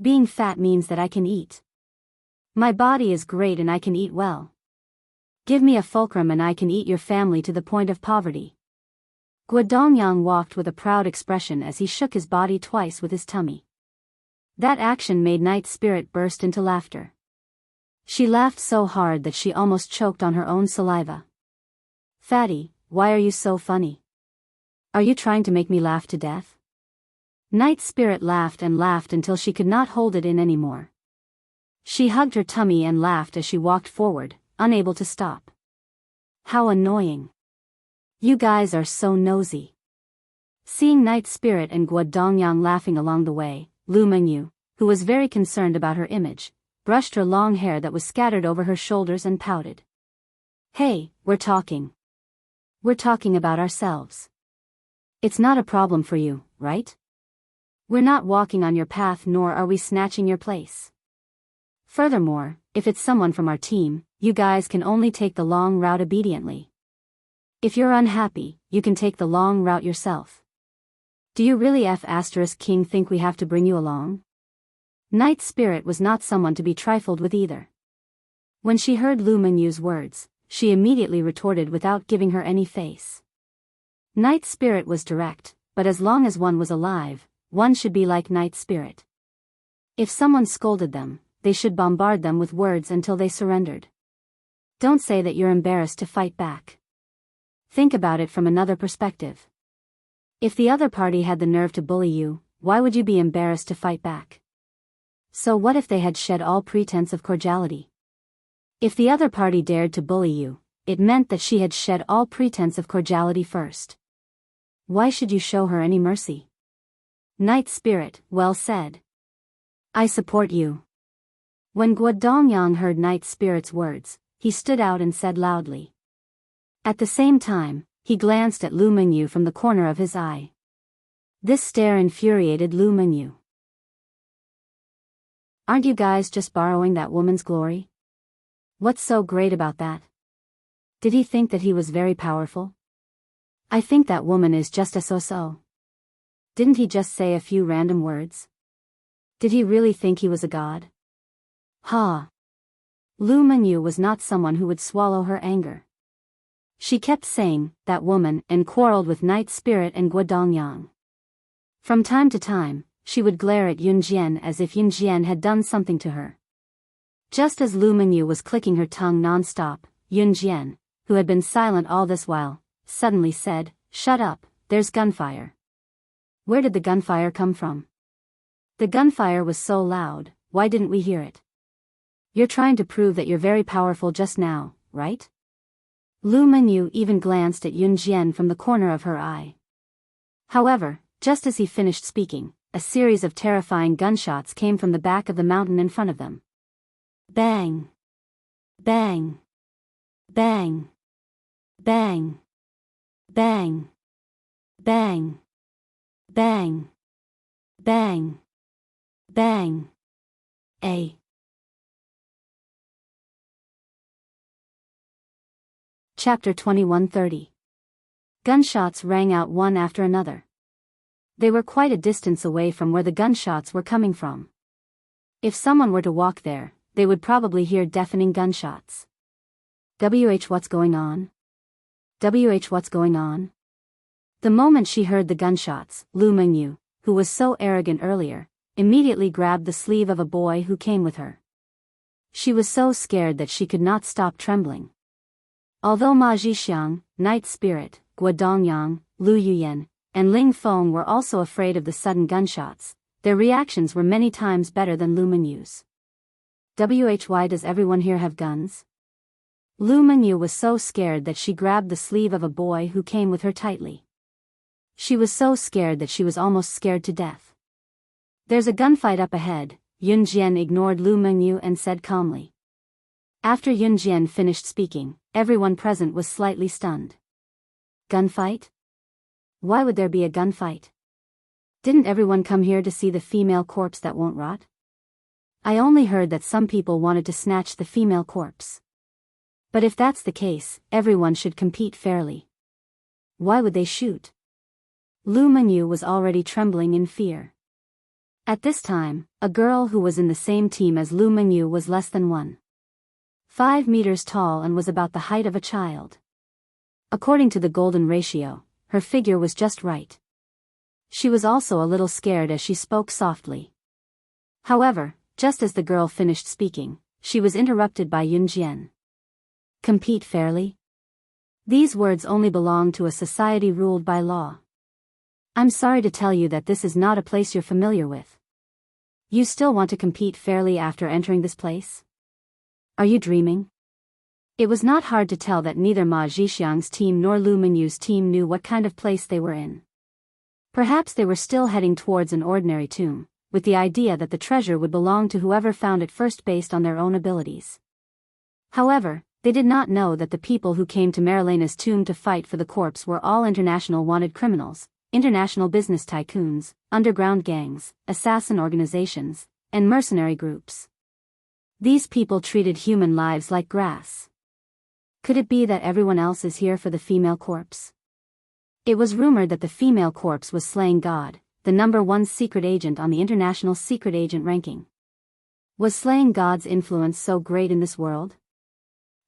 Being fat means that I can eat. My body is great and I can eat well. Give me a fulcrum and I can eat your family to the point of poverty." Guodongyang walked with a proud expression as he shook his body twice with his tummy. That action made Night Spirit burst into laughter. She laughed so hard that she almost choked on her own saliva. "Fatty, why are you so funny? Are you trying to make me laugh to death?" Night Spirit laughed and laughed until she could not hold it in anymore. She hugged her tummy and laughed as she walked forward, unable to stop. "How annoying. You guys are so nosy. Seeing Night Spirit and Guo Dongyang laughing along the way, Lu Mengyu, who was very concerned about her image, brushed her long hair that was scattered over her shoulders and pouted. Hey, we're talking. We're talking about ourselves. It's not a problem for you, right? We're not walking on your path nor are we snatching your place. Furthermore, if it's someone from our team, you guys can only take the long route obediently. If you're unhappy, you can take the long route yourself. Do you really King think we have to bring you along? Night Spirit was not someone to be trifled with either. When she heard Lu Mengyu's words, she immediately retorted without giving her any face. Night Spirit was direct, but as long as one was alive, one should be like Night Spirit. If someone scolded them, they should bombard them with words until they surrendered. Don't say that you're embarrassed to fight back. Think about it from another perspective. If the other party had the nerve to bully you, why would you be embarrassed to fight back? So what if they had shed all pretense of cordiality? If the other party dared to bully you, it meant that she had shed all pretense of cordiality first. Why should you show her any mercy? Night Spirit, well said. I support you. When Guo Dongyang heard Night Spirit's words, he stood out and said loudly. At the same time, he glanced at Lu Mengyu from the corner of his eye. This stare infuriated Lu Mengyu. Aren't you guys just borrowing that woman's glory? What's so great about that? Did he think that he was very powerful? I think that woman is just a so-so. Didn't he just say a few random words? Did he really think he was a god? Ha! Lu Mengyu was not someone who would swallow her anger. She kept saying, that woman, and quarreled with Night Spirit and Guo Dongyang. From time to time, she would glare at Yun Jian as if Yun Jian had done something to her. Just as Lu Mengyu was clicking her tongue non-stop, Yun Jian, who had been silent all this while, suddenly said, "Shut up, there's gunfire." Where did the gunfire come from? The gunfire was so loud, why didn't we hear it? You're trying to prove that you're very powerful just now, right? Lu Mengyu even glanced at Yun Jian from the corner of her eye. However, just as he finished speaking, a series of terrifying gunshots came from the back of the mountain in front of them. Bang! Bang! Bang! Bang! Bang! Bang! Bang! Bang! Bang! Chapter 2130. Gunshots rang out one after another. They were quite a distance away from where the gunshots were coming from. If someone were to walk there, they would probably hear deafening gunshots. What's going on? What's going on? The moment she heard the gunshots, Lu Mengyu, who was so arrogant earlier, immediately grabbed the sleeve of a boy who came with her. She was so scared that she could not stop trembling. Although Ma Zhixiang, Night Spirit, Guo Dongyang, Lu Yuyan, and Ling Feng were also afraid of the sudden gunshots, their reactions were many times better than Lu Mengyu's. Why does everyone here have guns? Lu Mengyu was so scared that she grabbed the sleeve of a boy who came with her tightly. She was so scared that she was almost scared to death. There's a gunfight up ahead, Yun Jian ignored Lu Mengyu and said calmly. After Yun Jian finished speaking, everyone present was slightly stunned. Gunfight? Why would there be a gunfight? Didn't everyone come here to see the female corpse that won't rot? I only heard that some people wanted to snatch the female corpse. But if that's the case, everyone should compete fairly. Why would they shoot? Lu Mengyu was already trembling in fear. At this time, a girl who was in the same team as Lu Mengyu was less than 1.5 meters tall and was about the height of a child. According to the golden ratio, her figure was just right. She was also a little scared as she spoke softly. However, just as the girl finished speaking, she was interrupted by Yun Jian. Compete fairly? These words only belong to a society ruled by law. I'm sorry to tell you that this is not a place you're familiar with. You still want to compete fairly after entering this place? Are you dreaming? It was not hard to tell that neither Ma Zhixiang's team nor Lu Mengyu's team knew what kind of place they were in. Perhaps they were still heading towards an ordinary tomb, with the idea that the treasure would belong to whoever found it first based on their own abilities. However, they did not know that the people who came to Marilena's tomb to fight for the corpse were all international wanted criminals, international business tycoons, underground gangs, assassin organizations, and mercenary groups. These people treated human lives like grass. Could it be that everyone else is here for the female corpse? It was rumored that the female corpse was slaying God, the #1 secret agent on the international secret agent ranking. Was slaying God's influence so great in this world?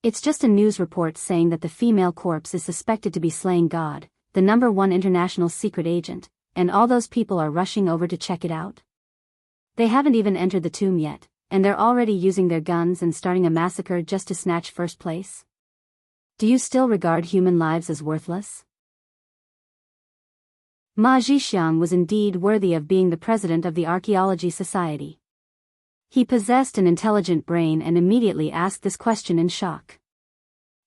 It's just a news report saying that the female corpse is suspected to be slaying God, the #1 international secret agent, and all those people are rushing over to check it out. They haven't even entered the tomb yet, and they're already using their guns and starting a massacre just to snatch first place. Do you still regard human lives as worthless? Ma Zhixiang was indeed worthy of being the president of the Archaeology Society. He possessed an intelligent brain and immediately asked this question in shock.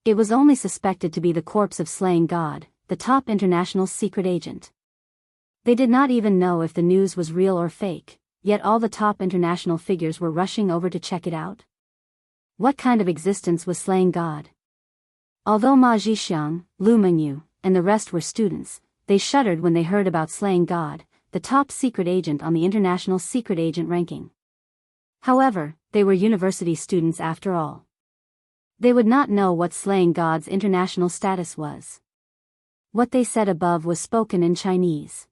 It was only suspected to be the corpse of slaying God, the top international secret agent. They did not even know if the news was real or fake, yet all the top international figures were rushing over to check it out. What kind of existence was slaying God? Although Ma Zhixiang, Lu Mengyu, and the rest were students, they shuddered when they heard about slaying God, the top secret agent on the international secret agent ranking. However, they were university students after all. They would not know what slaying God's international status was. What they said above was spoken in Chinese.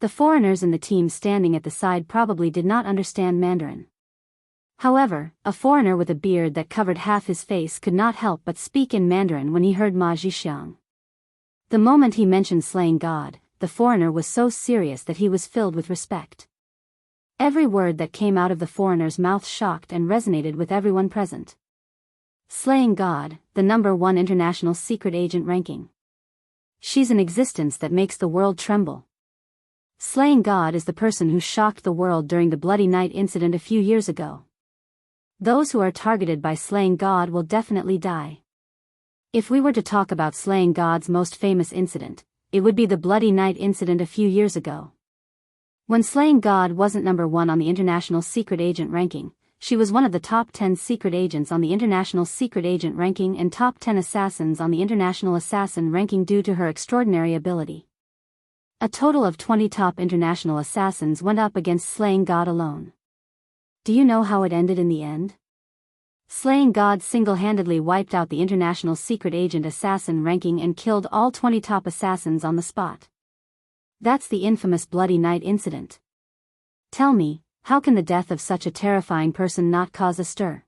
The foreigners in the team standing at the side probably did not understand Mandarin. However, a foreigner with a beard that covered half his face could not help but speak in Mandarin when he heard Ma Zhixiang. The moment he mentioned slaying God, the foreigner was so serious that he was filled with respect. Every word that came out of the foreigner's mouth shocked and resonated with everyone present. Slaying God, the #1 international secret agent ranking. She's an existence that makes the world tremble. Slaying God is the person who shocked the world during the Bloody Night incident a few years ago. Those who are targeted by slaying God will definitely die. If we were to talk about slaying God's most famous incident, it would be the Bloody Night incident a few years ago. When slaying God wasn't #1 on the international secret agent ranking, she was one of the top 10 secret agents on the international secret agent ranking and top 10 assassins on the international assassin ranking due to her extraordinary ability. A total of 20 top international assassins went up against slaying God alone. Do you know how it ended in the end? Slaying God single-handedly wiped out the international secret agent assassin ranking and killed all 20 top assassins on the spot. That's the infamous Bloody Night incident. Tell me, how can the death of such a terrifying person not cause a stir?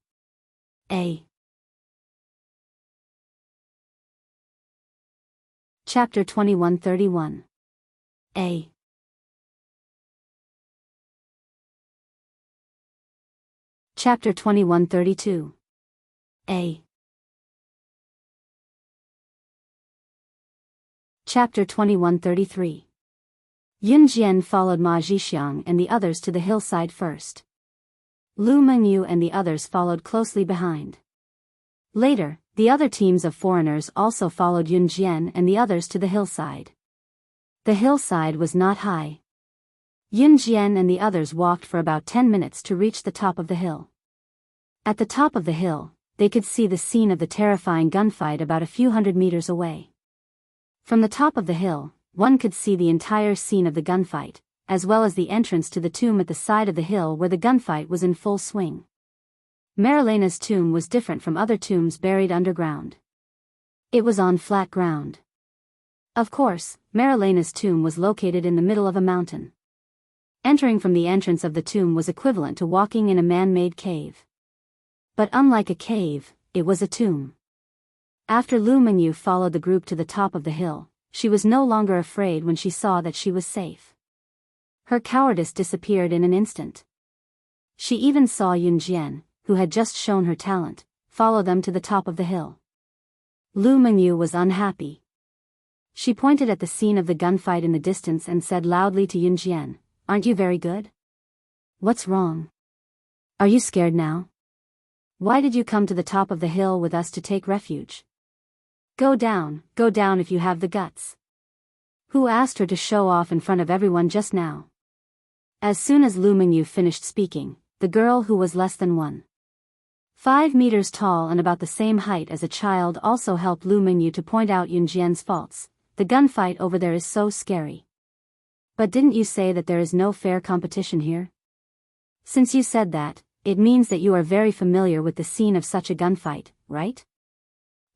Chapter 2131. Chapter 2132. Chapter 2133. Yun Jian followed Ma Zhixiang and the others to the hillside first. Lu Mengyu and the others followed closely behind. Later, the other teams of foreigners also followed Yun Jian and the others to the hillside. The hillside was not high. Yun Jian and the others walked for about 10 minutes to reach the top of the hill. At the top of the hill, they could see the scene of the terrifying gunfight about a few hundred meters away. From the top of the hill, one could see the entire scene of the gunfight, as well as the entrance to the tomb at the side of the hill where the gunfight was in full swing. Marilena's tomb was different from other tombs buried underground. It was on flat ground. Of course, Marilena's tomb was located in the middle of a mountain. Entering from the entrance of the tomb was equivalent to walking in a man-made cave. But unlike a cave, it was a tomb. After Lu Mengyu followed the group to the top of the hill, she was no longer afraid when she saw that she was safe. Her cowardice disappeared in an instant. She even saw Yun Jian, who had just shown her talent, follow them to the top of the hill. Lu Mengyu was unhappy. She pointed at the scene of the gunfight in the distance and said loudly to Yun Jian, "Aren't you very good? What's wrong? Are you scared now? Why did you come to the top of the hill with us to take refuge? Go down if you have the guts." Who asked her to show off in front of everyone just now? As soon as Lu Mingyu finished speaking, the girl who was less than 1.5 meters tall and about the same height as a child also helped Lu Mingyu to point out Yunjian's faults. The gunfight over there is so scary. But didn't you say that there is no fair competition here? Since you said that, it means that you are very familiar with the scene of such a gunfight, right?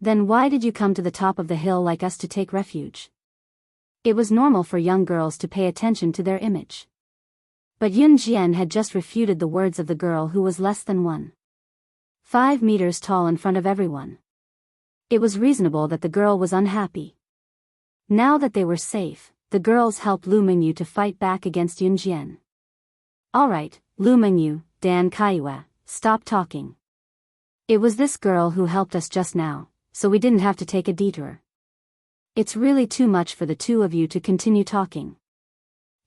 Then why did you come to the top of the hill like us to take refuge? It was normal for young girls to pay attention to their image. But Yun Jian had just refuted the words of the girl who was less than 1.5 meters tall in front of everyone. It was reasonable that the girl was unhappy. Now that they were safe, the girls helped Lu Mingyu to fight back against Yun Jian. Alright, Lu Mingyu, Dan Kaiyue, stop talking. It was this girl who helped us just now, so we didn't have to take a detour. It's really too much for the two of you to continue talking.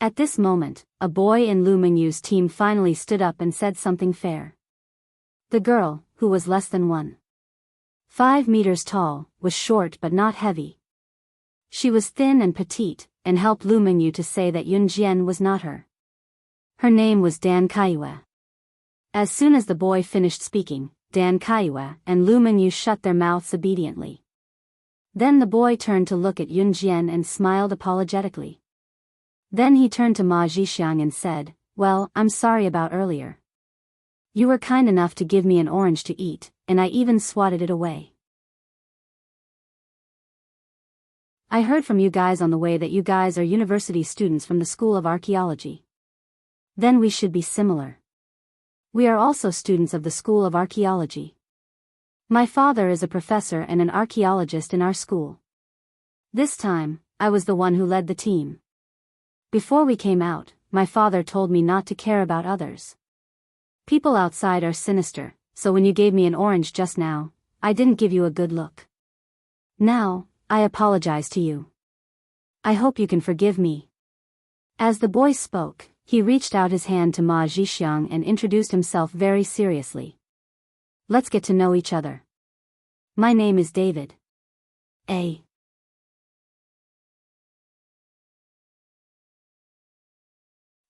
At this moment, a boy in Lu Mingyu's team finally stood up and said something fair. The girl, who was less than 1.5 meters tall, was short but not heavy. She was thin and petite, and helped Lu Mingyu to say that Yun Jian was not her. Her name was Dan Kaiyue. As soon as the boy finished speaking, Dan Kaiyue and Lu Mingyu shut their mouths obediently. Then the boy turned to look at Yun Jian and smiled apologetically. Then he turned to Ma Zhixiang and said, "Well, I'm sorry about earlier. You were kind enough to give me an orange to eat, and I even swatted it away. I heard from you guys on the way that you guys are university students from the School of Archaeology. Then we should be similar. We are also students of the School of Archaeology. My father is a professor and an archaeologist in our school. This time, I was the one who led the team. Before we came out, my father told me not to care about others. People outside are sinister, so when you gave me an orange just now, I didn't give you a good look. Now, I apologize to you. I hope you can forgive me." As the boy spoke, he reached out his hand to Ma Zhixiang and introduced himself very seriously. "Let's get to know each other. My name is David. A.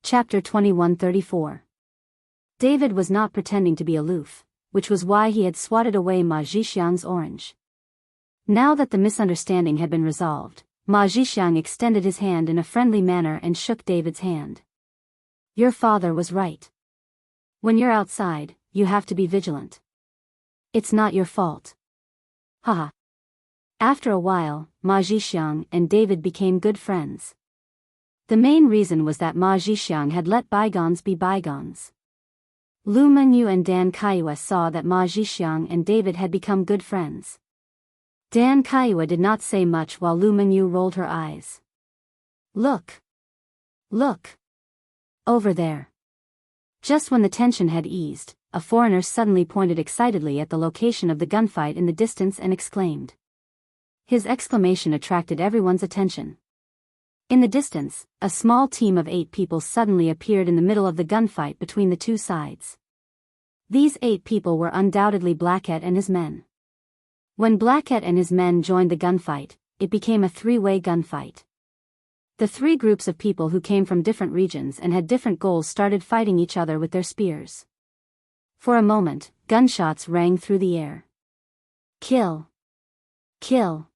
Chapter 2134. David was not pretending to be aloof, which was why he had swatted away Ma Zhixiang's orange. Now that the misunderstanding had been resolved, Ma Zhixiang extended his hand in a friendly manner and shook David's hand. "Your father was right. When you're outside, you have to be vigilant. It's not your fault." Haha. After a while, Ma Zhixiang and David became good friends. The main reason was that Ma Zhixiang had let bygones be bygones. Lu Mingyu and Dan Kaiyue saw that Ma Zhixiang and David had become good friends. Dan Kaiyue did not say much while Lu Mingyu rolled her eyes. Look! Look! Over there." Just when the tension had eased, a foreigner suddenly pointed excitedly at the location of the gunfight in the distance and exclaimed. His exclamation attracted everyone's attention. In the distance, a small team of 8 people suddenly appeared in the middle of the gunfight between the two sides. These 8 people were undoubtedly Blackhead and his men. When Blackhead and his men joined the gunfight, it became a 3-way gunfight. The 3 groups of people who came from different regions and had different goals started fighting each other with their spears. For a moment, gunshots rang through the air. "Kill! Kill!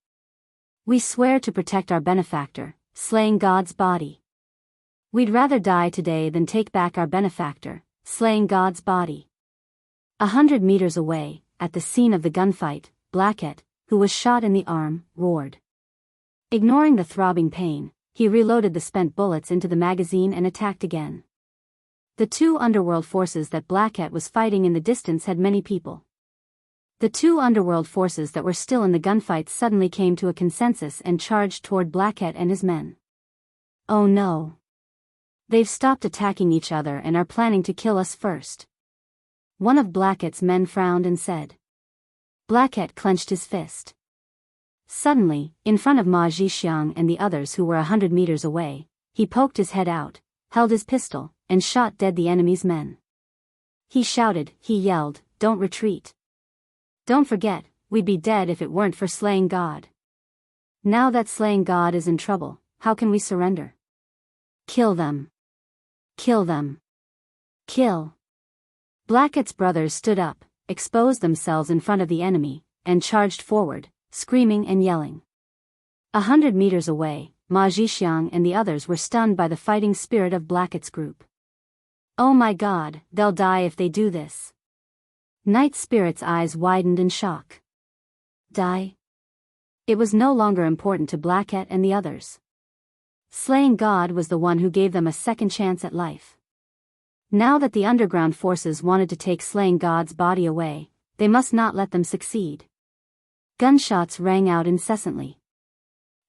We swear to protect our benefactor, slaying God's body. We'd rather die today than take back our benefactor, slaying God's body." 100 meters away, at the scene of the gunfight, Blackhead, who was shot in the arm, roared. Ignoring the throbbing pain, he reloaded the spent bullets into the magazine and attacked again. The 2 underworld forces that Blackhead was fighting in the distance had many people. The 2 underworld forces that were still in the gunfight suddenly came to a consensus and charged toward Blackhead and his men. "Oh no! They've stopped attacking each other and are planning to kill us first." One of Blackhead's men frowned and said. Blackhead clenched his fist. Suddenly, in front of Ma Zhixiang and the others who were 100 meters away, he poked his head out, held his pistol, and shot dead the enemy's men. He shouted, he yelled, "Don't retreat. Don't forget, we'd be dead if it weren't for slaying God. Now that slaying God is in trouble, how can we surrender? Kill them. Kill them. Kill. Blacket's brothers stood up, exposed themselves in front of the enemy, and charged forward, screaming and yelling. 100 meters away, Ma Zhixiang and the others were stunned by the fighting spirit of Blacket's group. Oh my God, they'll die if they do this. Night Spirit's eyes widened in shock. Die? It was no longer important to Blacket and the others. Slaying God was the one who gave them a second chance at life. Now that the underground forces wanted to take Slaying God's body away, they must not let them succeed. Gunshots rang out incessantly.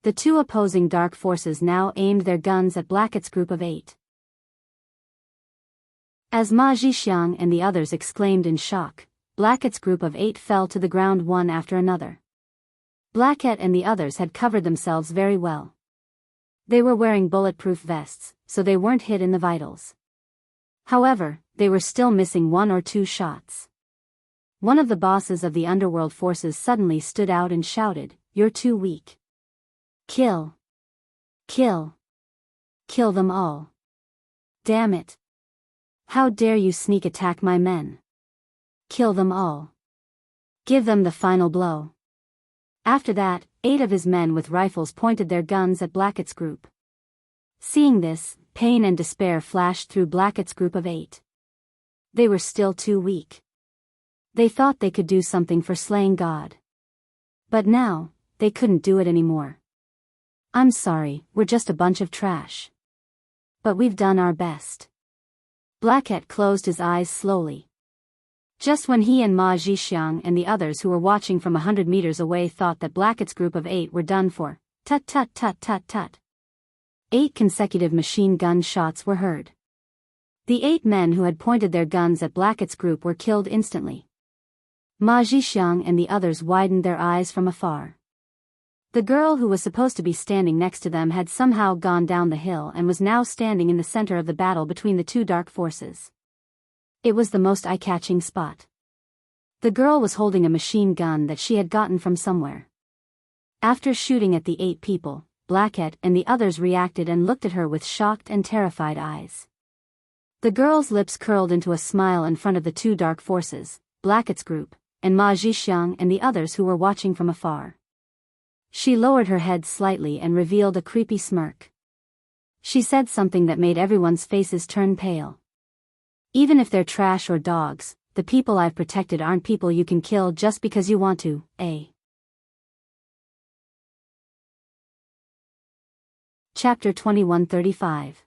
The two opposing dark forces now aimed their guns at Blacket's group of 8. As Ma Zhixiang and the others exclaimed in shock, Blacket's group of 8 fell to the ground one after another. Blacket and the others had covered themselves very well. They were wearing bulletproof vests, so they weren't hit in the vitals. However, they were still missing 1 or 2 shots. One of the bosses of the underworld forces suddenly stood out and shouted, "You're too weak. Kill. Kill. Kill them all. Damn it. How dare you sneak attack my men? Kill them all. Give them the final blow." After that, 8 of his men with rifles pointed their guns at Blacket's group. Seeing this, pain and despair flashed through Blacket's group of 8. They were still too weak. They thought they could do something for Slaying God. But now, they couldn't do it anymore. "I'm sorry, we're just a bunch of trash. But we've done our best." Blacket closed his eyes slowly. Just when he and Ma Zhixiang and the others who were watching from 100 meters away thought that Blacket's group of 8 were done for, tut tut tut tut tut. 8 consecutive machine gun shots were heard. The 8 men who had pointed their guns at Blacket's group were killed instantly. Ma Zhixiang and the others widened their eyes from afar. The girl who was supposed to be standing next to them had somehow gone down the hill and was now standing in the center of the battle between the two dark forces. It was the most eye-catching spot. The girl was holding a machine gun that she had gotten from somewhere. After shooting at the 8 people, Blacket and the others reacted and looked at her with shocked and terrified eyes. The girl's lips curled into a smile in front of the two dark forces, Blacket's group, and Ma Zhixiang and the others who were watching from afar. She lowered her head slightly and revealed a creepy smirk. She said something that made everyone's faces turn pale. "Even if they're trash or dogs, the people I've protected aren't people you can kill just because you want to, eh?" Chapter 2135.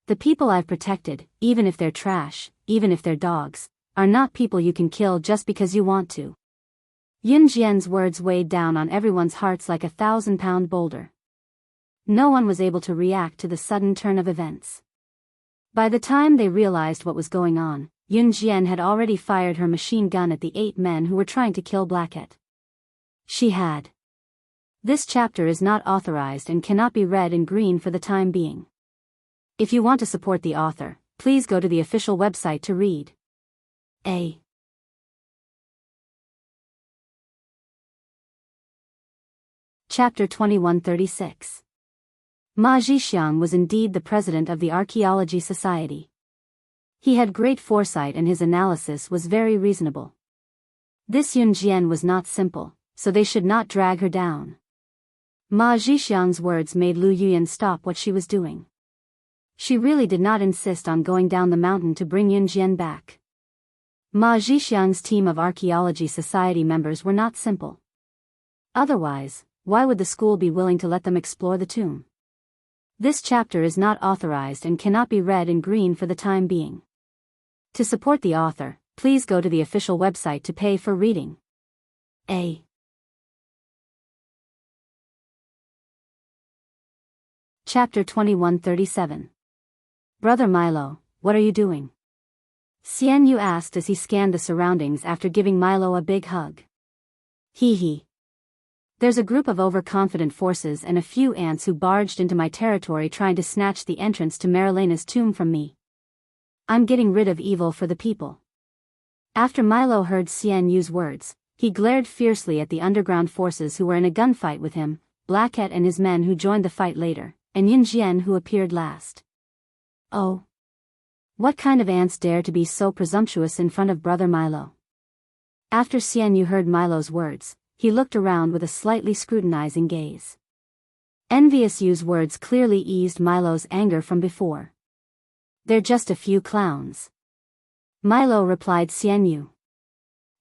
The people I've protected, even if they're trash, even if they're dogs, are not people you can kill just because you want to. Yun Jian's words weighed down on everyone's hearts like a 1,000-pound boulder. No one was able to react to the sudden turn of events. By the time they realized what was going on, Yun Jian had already fired her machine gun at the 8 men who were trying to kill Blacket. She had. This chapter is not authorized and cannot be read in green for the time being. If you want to support the author, please go to the official website to read. A. Chapter 2136. Ma Zhixiang was indeed the president of the Archaeology Society. He had great foresight and his analysis was very reasonable. This Yun Jian was not simple, so they should not drag her down. Ma Zhixiang's words made Lu Yuyan stop what she was doing. She really did not insist on going down the mountain to bring Yun Jian back. Ma Zhixiang's team of Archaeology Society members were not simple. Otherwise, why would the school be willing to let them explore the tomb? This chapter is not authorized and cannot be read in green for the time being. To support the author, please go to the official website to pay for reading. A. Chapter 2137. Brother Milo, what are you doing? Xian Yu asked as he scanned the surroundings after giving Milo a big hug. Hee hee. There's a group of overconfident forces and a few ants who barged into my territory trying to snatch the entrance to Marilena's tomb from me. I'm getting rid of evil for the people. After Milo heard Xian Yu's words, he glared fiercely at the underground forces who were in a gunfight with him, Black Cat and his men who joined the fight later, and Yin Jian who appeared last. Oh! What kind of ants dare to be so presumptuous in front of Brother Milo? After Xian Yu heard Milo's words, he looked around with a slightly scrutinizing gaze. Envious Yu's words clearly eased Milo's anger from before. They're just a few clowns. Milo replied Xian Yu.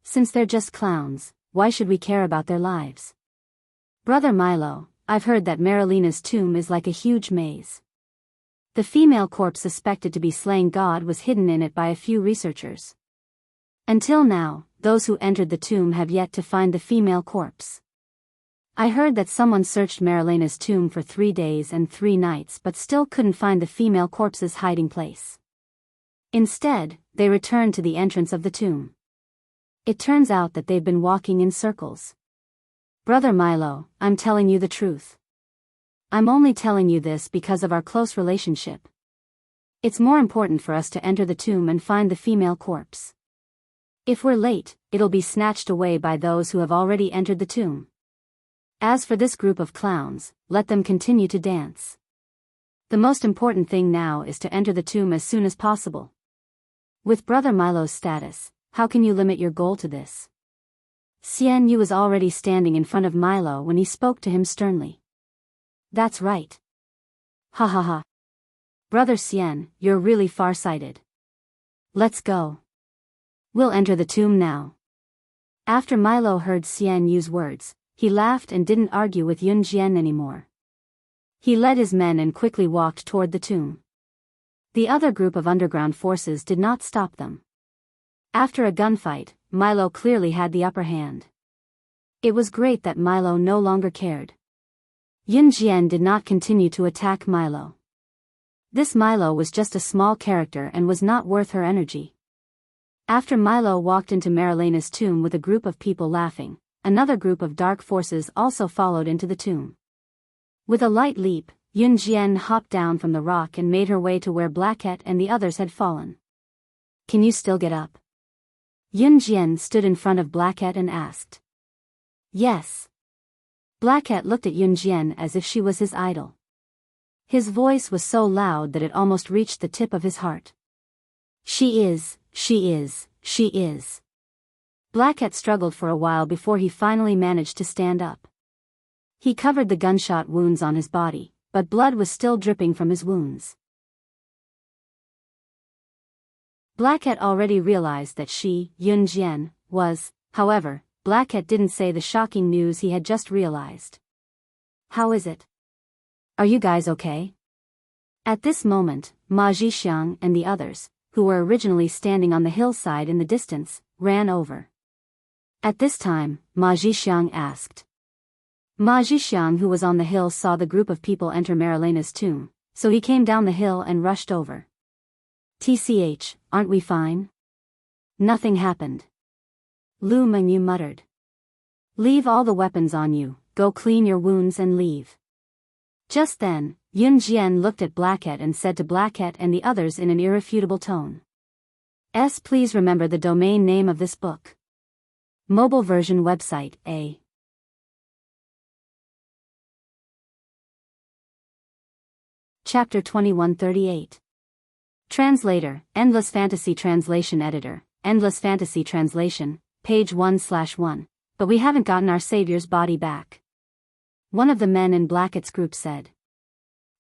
Since they're just clowns, why should we care about their lives? Brother Milo, I've heard that Marilina's tomb is like a huge maze. The female corpse suspected to be slaying God was hidden in it by a few researchers. Until now, those who entered the tomb have yet to find the female corpse. I heard that someone searched Marilina's tomb for 3 days and 3 nights but still couldn't find the female corpse's hiding place. Instead, they returned to the entrance of the tomb. It turns out that they've been walking in circles. Brother Milo, I'm telling you the truth. I'm only telling you this because of our close relationship. It's more important for us to enter the tomb and find the female corpse. If we're late, it'll be snatched away by those who have already entered the tomb. As for this group of clowns, let them continue to dance. The most important thing now is to enter the tomb as soon as possible. With Brother Milo's status, how can you limit your goal to this? Xian Yu was already standing in front of Milo when he spoke to him sternly. That's right. Ha ha ha. Brother Xian, you're really far-sighted. Let's go. We'll enter the tomb now. After Milo heard Xian Yu's words, he laughed and didn't argue with Yun Jian anymore. He led his men and quickly walked toward the tomb. The other group of underground forces did not stop them. After a gunfight, Milo clearly had the upper hand. It was great that Milo no longer cared. Yun Jian did not continue to attack Milo. This Milo was just a small character and was not worth her energy. After Milo walked into Marilena's tomb with a group of people laughing, another group of dark forces also followed into the tomb. With a light leap, Yun Jian hopped down from the rock and made her way to where Black Cat and the others had fallen. Can you still get up? Yun Jian stood in front of Black Cat and asked. Yes. Black Cat looked at Yun Jian as if she was his idol. His voice was so loud that it almost reached the tip of his heart. She is. Black Cat struggled for a while before he finally managed to stand up. He covered the gunshot wounds on his body, but blood was still dripping from his wounds. Black Cat already realized that she, Yun Jian, was, however, Black Cat didn't say the shocking news he had just realized. How is it? Are you guys okay? At this moment, Ma Zhixiang and the others, who were originally standing on the hillside in the distance, ran over. At this time, Ma Zhixiang asked. Ma Zhixiang, who was on the hill, saw the group of people enter Marilena's tomb, so he came down the hill and rushed over. TCH, aren't we fine? Nothing happened. Lu Mengyu muttered. Leave all the weapons on you, go clean your wounds and leave. Just then, Yun Jian looked at Black Cat and said to Black Cat and the others in an irrefutable tone. Please remember the domain name of this book. Mobile version website, A. Chapter 2138. Translator, Endless Fantasy Translation Editor, Endless Fantasy Translation, page 1/1. But we haven't gotten our savior's body back. One of the men in Black Cat's group said.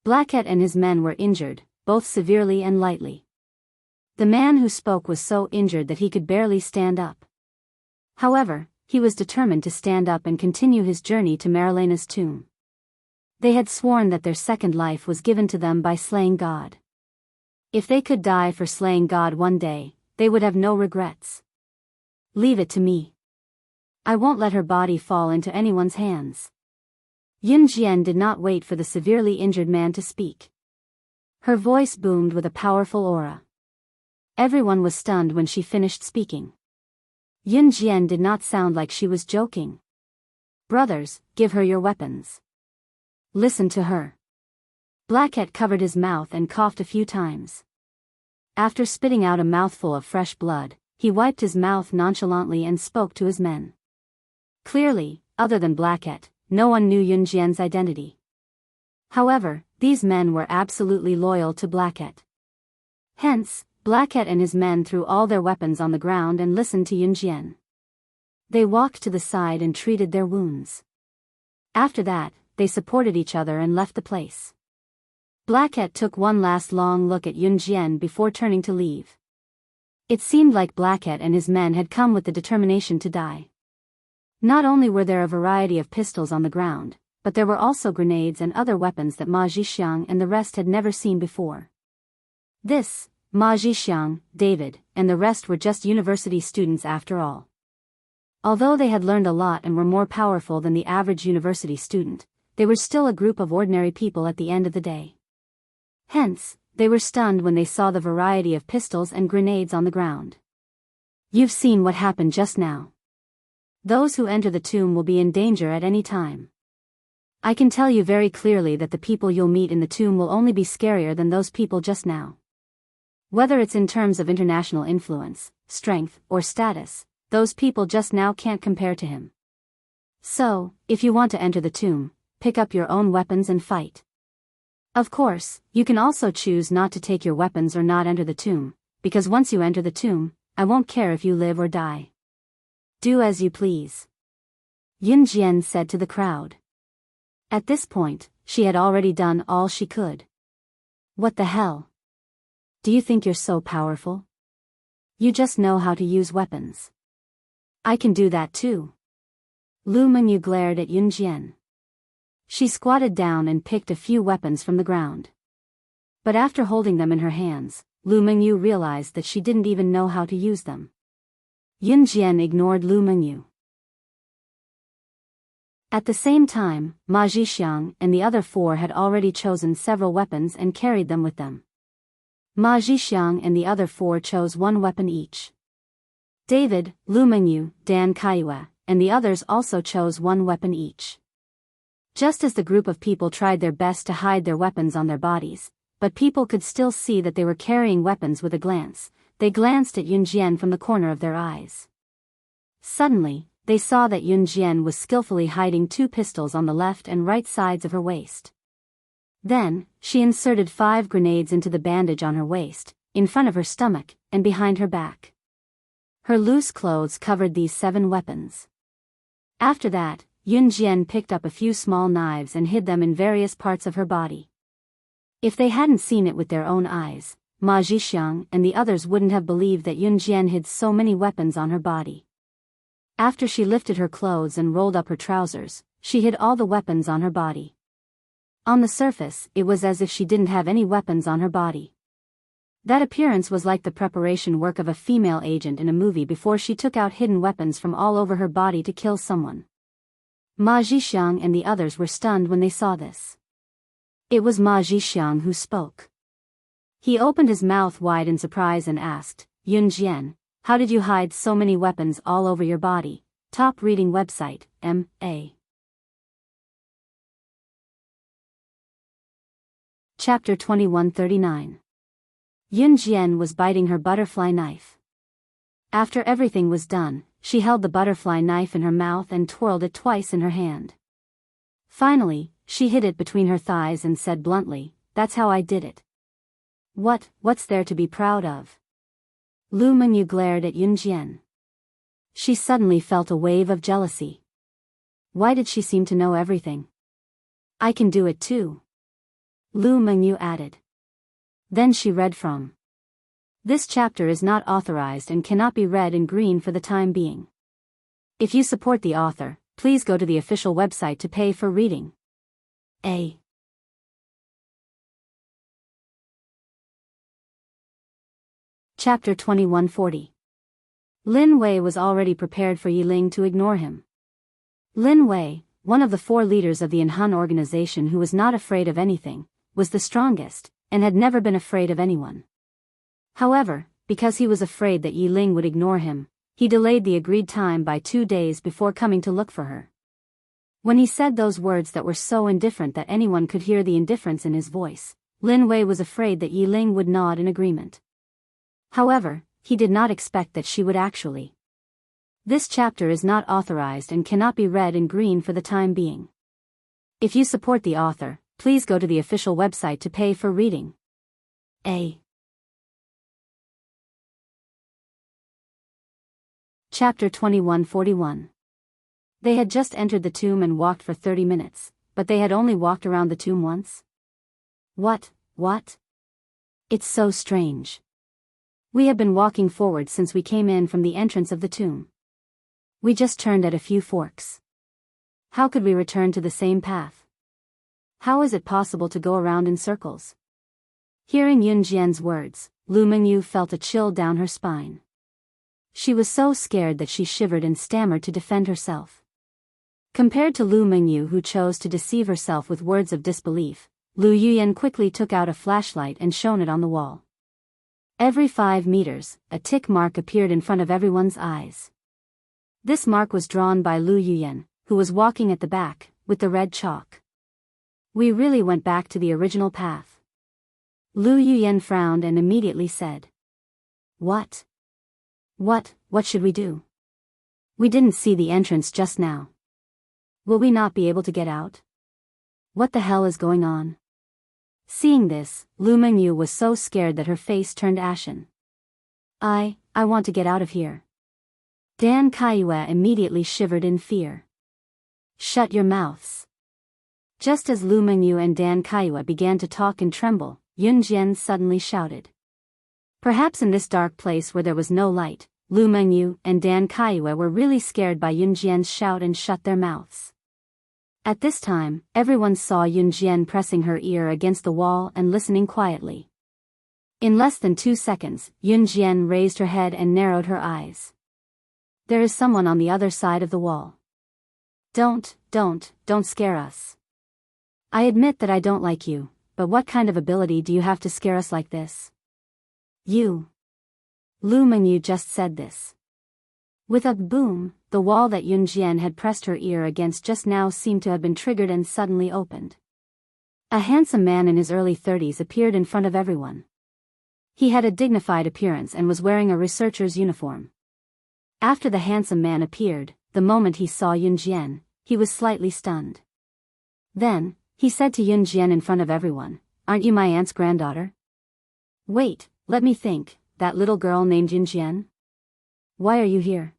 Black Cat and his men were injured, both severely and lightly. The man who spoke was so injured that he could barely stand up. However, he was determined to stand up and continue his journey to Marilena's tomb. They had sworn that their second life was given to them by slaying God. If they could die for slaying God one day, they would have no regrets. Leave it to me. I won't let her body fall into anyone's hands. Yun Jian did not wait for the severely injured man to speak. Her voice boomed with a powerful aura. Everyone was stunned when she finished speaking. Yun Jian did not sound like she was joking. Brothers, give her your weapons. Listen to her. Black Cat covered his mouth and coughed a few times. After spitting out a mouthful of fresh blood, he wiped his mouth nonchalantly and spoke to his men. Clearly, other than Black Cat, no one knew Yunjian's identity. However, these men were absolutely loyal to Blackett. Hence, Blackett and his men threw all their weapons on the ground and listened to Yunjian. They walked to the side and treated their wounds. After that, they supported each other and left the place. Blackett took one last long look at Yunjian before turning to leave. It seemed like Blackett and his men had come with the determination to die. Not only were there a variety of pistols on the ground, but there were also grenades and other weapons that Ma Zhixiang and the rest had never seen before. Ma Zhixiang, David, and the rest were just university students after all. Although they had learned a lot and were more powerful than the average university student, they were still a group of ordinary people at the end of the day. Hence, they were stunned when they saw the variety of pistols and grenades on the ground. You've seen what happened just now. Those who enter the tomb will be in danger at any time. I can tell you very clearly that the people you'll meet in the tomb will only be scarier than those people just now. Whether it's in terms of international influence, strength, or status, those people just now can't compare to him. So, if you want to enter the tomb, pick up your own weapons and fight. Of course, you can also choose not to take your weapons or not enter the tomb, because once you enter the tomb, I won't care if you live or die. Do as you please. Yunjian said to the crowd. At this point, she had already done all she could. What the hell? Do you think you're so powerful? You just know how to use weapons. I can do that too. Lu Mengyu glared at Yunjian. She squatted down and picked a few weapons from the ground. But after holding them in her hands, Lu Mengyu realized that she didn't even know how to use them. Yunjian ignored Lu Mengyu. At the same time, Ma Zhixiang and the other four had already chosen several weapons and carried them with them. Ma Zhixiang and the other four chose one weapon each. David, Lu Mengyu, Dan Kaiyue, and the others also chose one weapon each. Just as the group of people tried their best to hide their weapons on their bodies, but people could still see that they were carrying weapons with a glance, they glanced at Yunjian from the corner of their eyes. Suddenly, they saw that Yunjian was skillfully hiding 2 pistols on the left and right sides of her waist. Then, she inserted 5 grenades into the bandage on her waist, in front of her stomach, and behind her back. Her loose clothes covered these 7 weapons. After that, Yunjian picked up a few small knives and hid them in various parts of her body. If they hadn't seen it with their own eyes, Ma Zhixiang and the others wouldn't have believed that Yunjian hid so many weapons on her body. After she lifted her clothes and rolled up her trousers, she hid all the weapons on her body. On the surface, it was as if she didn't have any weapons on her body. That appearance was like the preparation work of a female agent in a movie before she took out hidden weapons from all over her body to kill someone. Ma Zhixiang and the others were stunned when they saw this. It was Ma Zhixiang who spoke. He opened his mouth wide in surprise and asked, "Yunjian, how did you hide so many weapons all over your body?" Top reading website, M.A. Chapter 2139. Yunjian was biting her butterfly knife. After everything was done, she held the butterfly knife in her mouth and twirled it twice in her hand. Finally, she hid it between her thighs and said bluntly, "That's how I did it." What's there to be proud of? Lu Mengyu glared at Yunjian. She suddenly felt a wave of jealousy. Why did she seem to know everything? I can do it too. Lu Mengyu added. Then she read from. This chapter is not authorized and cannot be read in green for the time being. If you support the author, please go to the official website to pay for reading. A. Chapter 2140. Lin Wei was already prepared for Yi Ling to ignore him. Lin Wei, one of the 4 leaders of the Inhun organization who was not afraid of anything, was the strongest, and had never been afraid of anyone. However, because he was afraid that Yi Ling would ignore him, he delayed the agreed time by 2 days before coming to look for her. When he said those words that were so indifferent that anyone could hear the indifference in his voice, Lin Wei was afraid that Yi Ling would nod in agreement. However, he did not expect that she would actually. This chapter is not authorized and cannot be read in green for the time being. If you support the author, please go to the official website to pay for reading. Chapter 2141. They had just entered the tomb and walked for 30 minutes, but they had only walked around the tomb once. What? It's so strange. We have been walking forward since we came in from the entrance of the tomb. We just turned at a few forks. How could we return to the same path? How is it possible to go around in circles? Hearing Yun Jian's words, Lu Mengyu felt a chill down her spine. She was so scared that she shivered and stammered to defend herself. Compared to Lu Mengyu, who chose to deceive herself with words of disbelief, Lu Yuyan quickly took out a flashlight and shone it on the wall. Every 5 meters, a tick mark appeared in front of everyone's eyes. This mark was drawn by Lu Yuyan, who was walking at the back, with the red chalk. We really went back to the original path. Lu Yuyan frowned and immediately said. What should we do? We didn't see the entrance just now. Will we not be able to get out? What the hell is going on? Seeing this, Lu Mengyu was so scared that her face turned ashen. I want to get out of here. Dan Kaiyue immediately shivered in fear. Shut your mouths. Just as Lu Mengyu and Dan Kaiyue began to talk and tremble, Yun Jian suddenly shouted. Perhaps in this dark place where there was no light, Lu Mengyu and Dan Kaiyue were really scared by Yun Jian's shout and shut their mouths. At this time, everyone saw Yun Jian pressing her ear against the wall and listening quietly. In less than 2 seconds, Yun Jian raised her head and narrowed her eyes. There is someone on the other side of the wall. Don't scare us. I admit that I don't like you, but what kind of ability do you have to scare us like this? You. Lu Mengyu just said this. With a boom, the wall that Yun Jian had pressed her ear against just now seemed to have been triggered and suddenly opened. A handsome man in his early 30s appeared in front of everyone. He had a dignified appearance and was wearing a researcher's uniform. After the handsome man appeared, the moment he saw Yun Jian, he was slightly stunned. Then, he said to Yun Jian in front of everyone, "Aren't you my aunt's granddaughter?" "Wait, let me think, that little girl named Yun Jian? Why are you here?"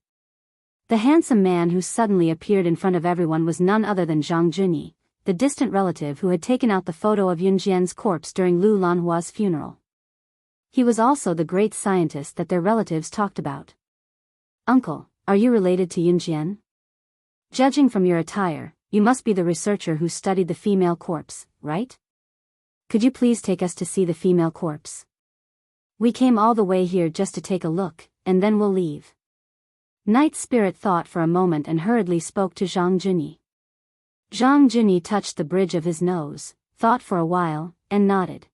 The handsome man who suddenly appeared in front of everyone was none other than Zhang Junyi, the distant relative who had taken out the photo of Yun Jian's corpse during Lu Lanhua's funeral. He was also the great scientist that their relatives talked about. "Uncle, are you related to Yun Jian? Judging from your attire, you must be the researcher who studied the female corpse, right? Could you please take us to see the female corpse? We came all the way here just to take a look, and then we'll leave." Night Spirit thought for a moment and hurriedly spoke to Zhang Junyi. Zhang Junyi touched the bridge of his nose, thought for a while, and nodded.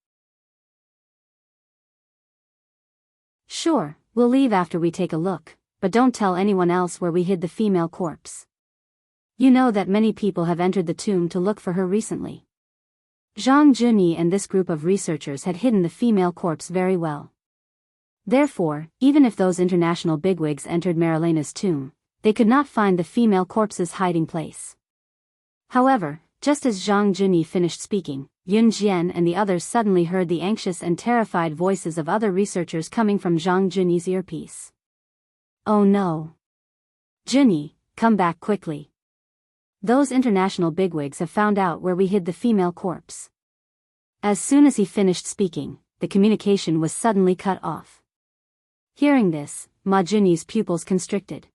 "Sure, we'll leave after we take a look, but don't tell anyone else where we hid the female corpse. You know that many people have entered the tomb to look for her recently." Zhang Junyi and this group of researchers had hidden the female corpse very well. Therefore, even if those international bigwigs entered Marilena's tomb, they could not find the female corpse's hiding place. However, just as Zhang Junyi finished speaking, Yun Jian and the others suddenly heard the anxious and terrified voices of other researchers coming from Zhang Junyi's earpiece. "Oh no! Junyi, come back quickly. Those international bigwigs have found out where we hid the female corpse." As soon as he finished speaking, the communication was suddenly cut off. Hearing this, Ma Junyi's pupils constricted.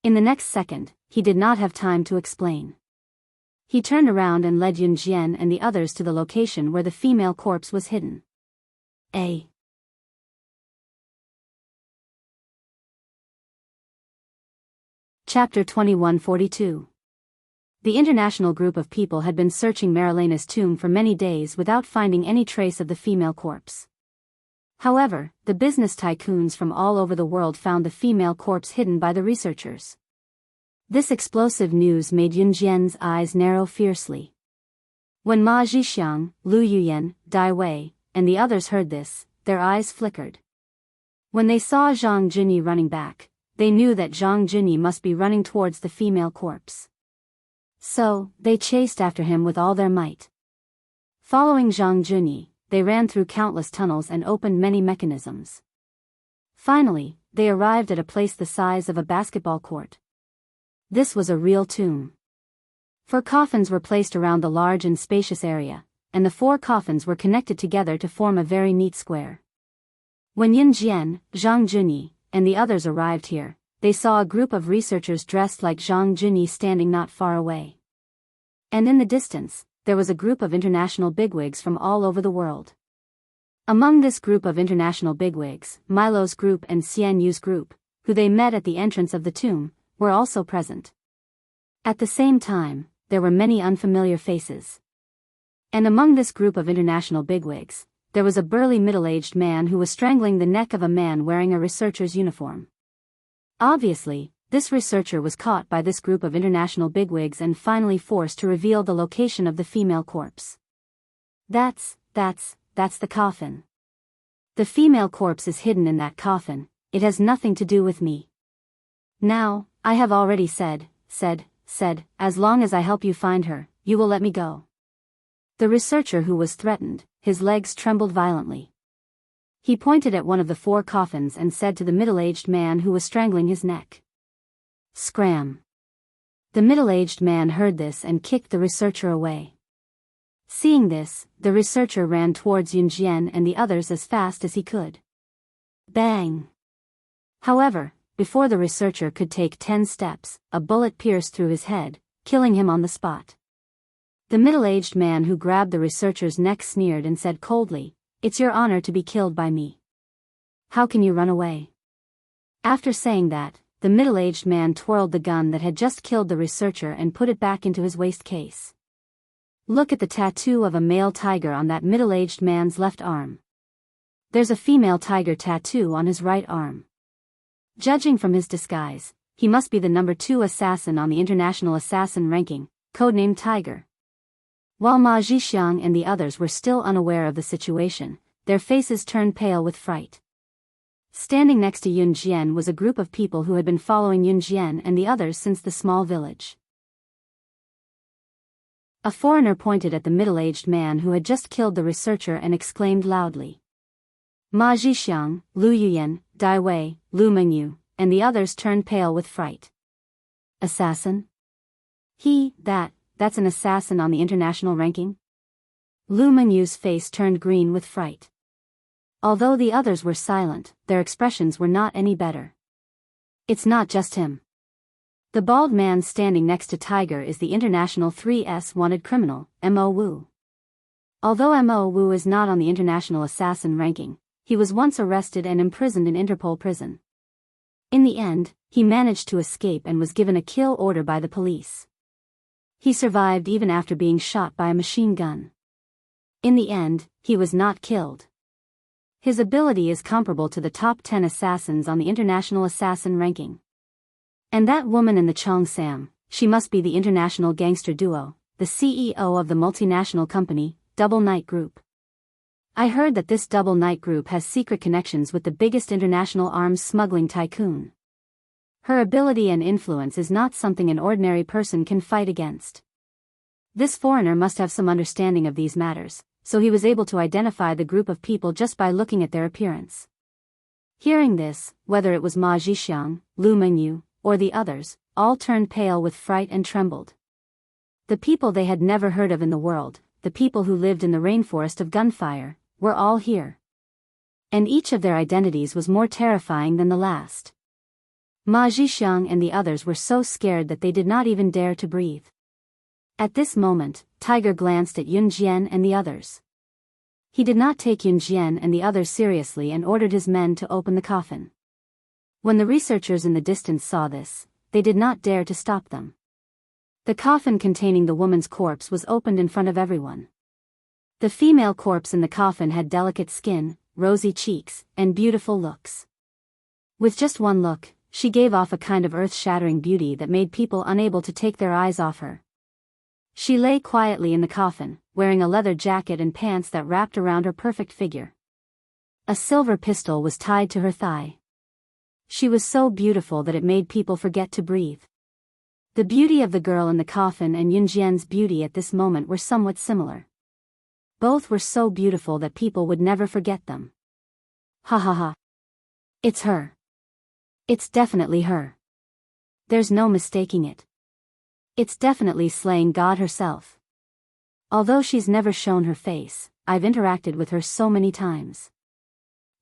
In the next second, he did not have time to explain. He turned around and led Yun Jian and the others to the location where the female corpse was hidden. Chapter 2142. The international group of people had been searching Marilena's tomb for many days without finding any trace of the female corpse. However, the business tycoons from all over the world found the female corpse hidden by the researchers. This explosive news made Yun Jian's eyes narrow fiercely. When Ma Zhixiang, Lu Yuyan, Dai Wei, and the others heard this, their eyes flickered. When they saw Zhang Junyi running back, they knew that Zhang Junyi must be running towards the female corpse. So, they chased after him with all their might. Following Zhang Junyi, they ran through countless tunnels and opened many mechanisms. Finally, they arrived at a place the size of a basketball court. This was a real tomb. 4 coffins were placed around the large and spacious area, and the 4 coffins were connected together to form a very neat square. When Yun Jian, Zhang Junyi, and the others arrived here, they saw a group of researchers dressed like Zhang Junyi standing not far away. And in the distance, there was a group of international bigwigs from all over the world. Among this group of international bigwigs, Milo's group and Xian Yu's group, who they met at the entrance of the tomb, were also present. At the same time, there were many unfamiliar faces. And among this group of international bigwigs, there was a burly middle-aged man who was strangling the neck of a man wearing a researcher's uniform. Obviously, this researcher was caught by this group of international bigwigs and finally forced to reveal the location of the female corpse. That's the coffin. The female corpse is hidden in that coffin, it has nothing to do with me. Now, I have already said, as long as I help you find her, you will let me go. The researcher who was threatened, his legs trembled violently. He pointed at one of the 4 coffins and said to the middle-aged man who was strangling his neck. Scram. The middle-aged man heard this and kicked the researcher away. Seeing this, the researcher ran towards Yun Jian and the others as fast as he could. Bang! However, before the researcher could take 10 steps, a bullet pierced through his head, killing him on the spot. The middle-aged man who grabbed the researcher's neck sneered and said coldly, "It's your honor to be killed by me. How can you run away?" After saying that, the middle-aged man twirled the gun that had just killed the researcher and put it back into his waist case. Look at the tattoo of a male tiger on that middle-aged man's left arm. There's a female tiger tattoo on his right arm. Judging from his disguise, he must be the number 2 assassin on the international assassin ranking, codenamed Tiger. While Ma Zhixiang and the others were still unaware of the situation, their faces turned pale with fright. Standing next to Yun Jian was a group of people who had been following Yun Jian and the others since the small village. A foreigner pointed at the middle-aged man who had just killed the researcher and exclaimed loudly. Ma Zhixiang, Lu Yuyan, Dai Wei, Lu Mengyu, and the others turned pale with fright. Assassin? That's an assassin on the international ranking? Lu Menyu's face turned green with fright. Although the others were silent, their expressions were not any better. It's not just him. The bald man standing next to Tiger is the international 3S wanted criminal, Mo Wu. Although Mo Wu is not on the international assassin ranking, he was once arrested and imprisoned in Interpol prison. In the end, he managed to escape and was given a kill order by the police. He survived even after being shot by a machine gun. In the end, he was not killed. His ability is comparable to the top 10 assassins on the international assassin ranking. And that woman in the Chong Sam, she must be the international gangster duo, the CEO of the multinational company, Double Night Group. I heard that this Double Night Group has secret connections with the biggest international arms smuggling tycoon. Her ability and influence is not something an ordinary person can fight against. This foreigner must have some understanding of these matters, so he was able to identify the group of people just by looking at their appearance. Hearing this, whether it was Ma Zhixiang, Lu Mengyu, or the others, all turned pale with fright and trembled. The people they had never heard of in the world, the people who lived in the rainforest of gunfire, were all here. And each of their identities was more terrifying than the last. Ma Zhixiang and the others were so scared that they did not even dare to breathe. At this moment, Tiger glanced at Yun Jian and the others. He did not take Yun Jian and the others seriously and ordered his men to open the coffin. When the researchers in the distance saw this, they did not dare to stop them. The coffin containing the woman's corpse was opened in front of everyone. The female corpse in the coffin had delicate skin, rosy cheeks, and beautiful looks. With just one look, she gave off a kind of earth-shattering beauty that made people unable to take their eyes off her. She lay quietly in the coffin, wearing a leather jacket and pants that wrapped around her perfect figure. A silver pistol was tied to her thigh. She was so beautiful that it made people forget to breathe. The beauty of the girl in the coffin and Yunjian's beauty at this moment were somewhat similar. Both were so beautiful that people would never forget them. Ha ha ha. It's her. It's definitely her. There's no mistaking it. It's definitely slaying God herself. Although she's never shown her face, I've interacted with her so many times.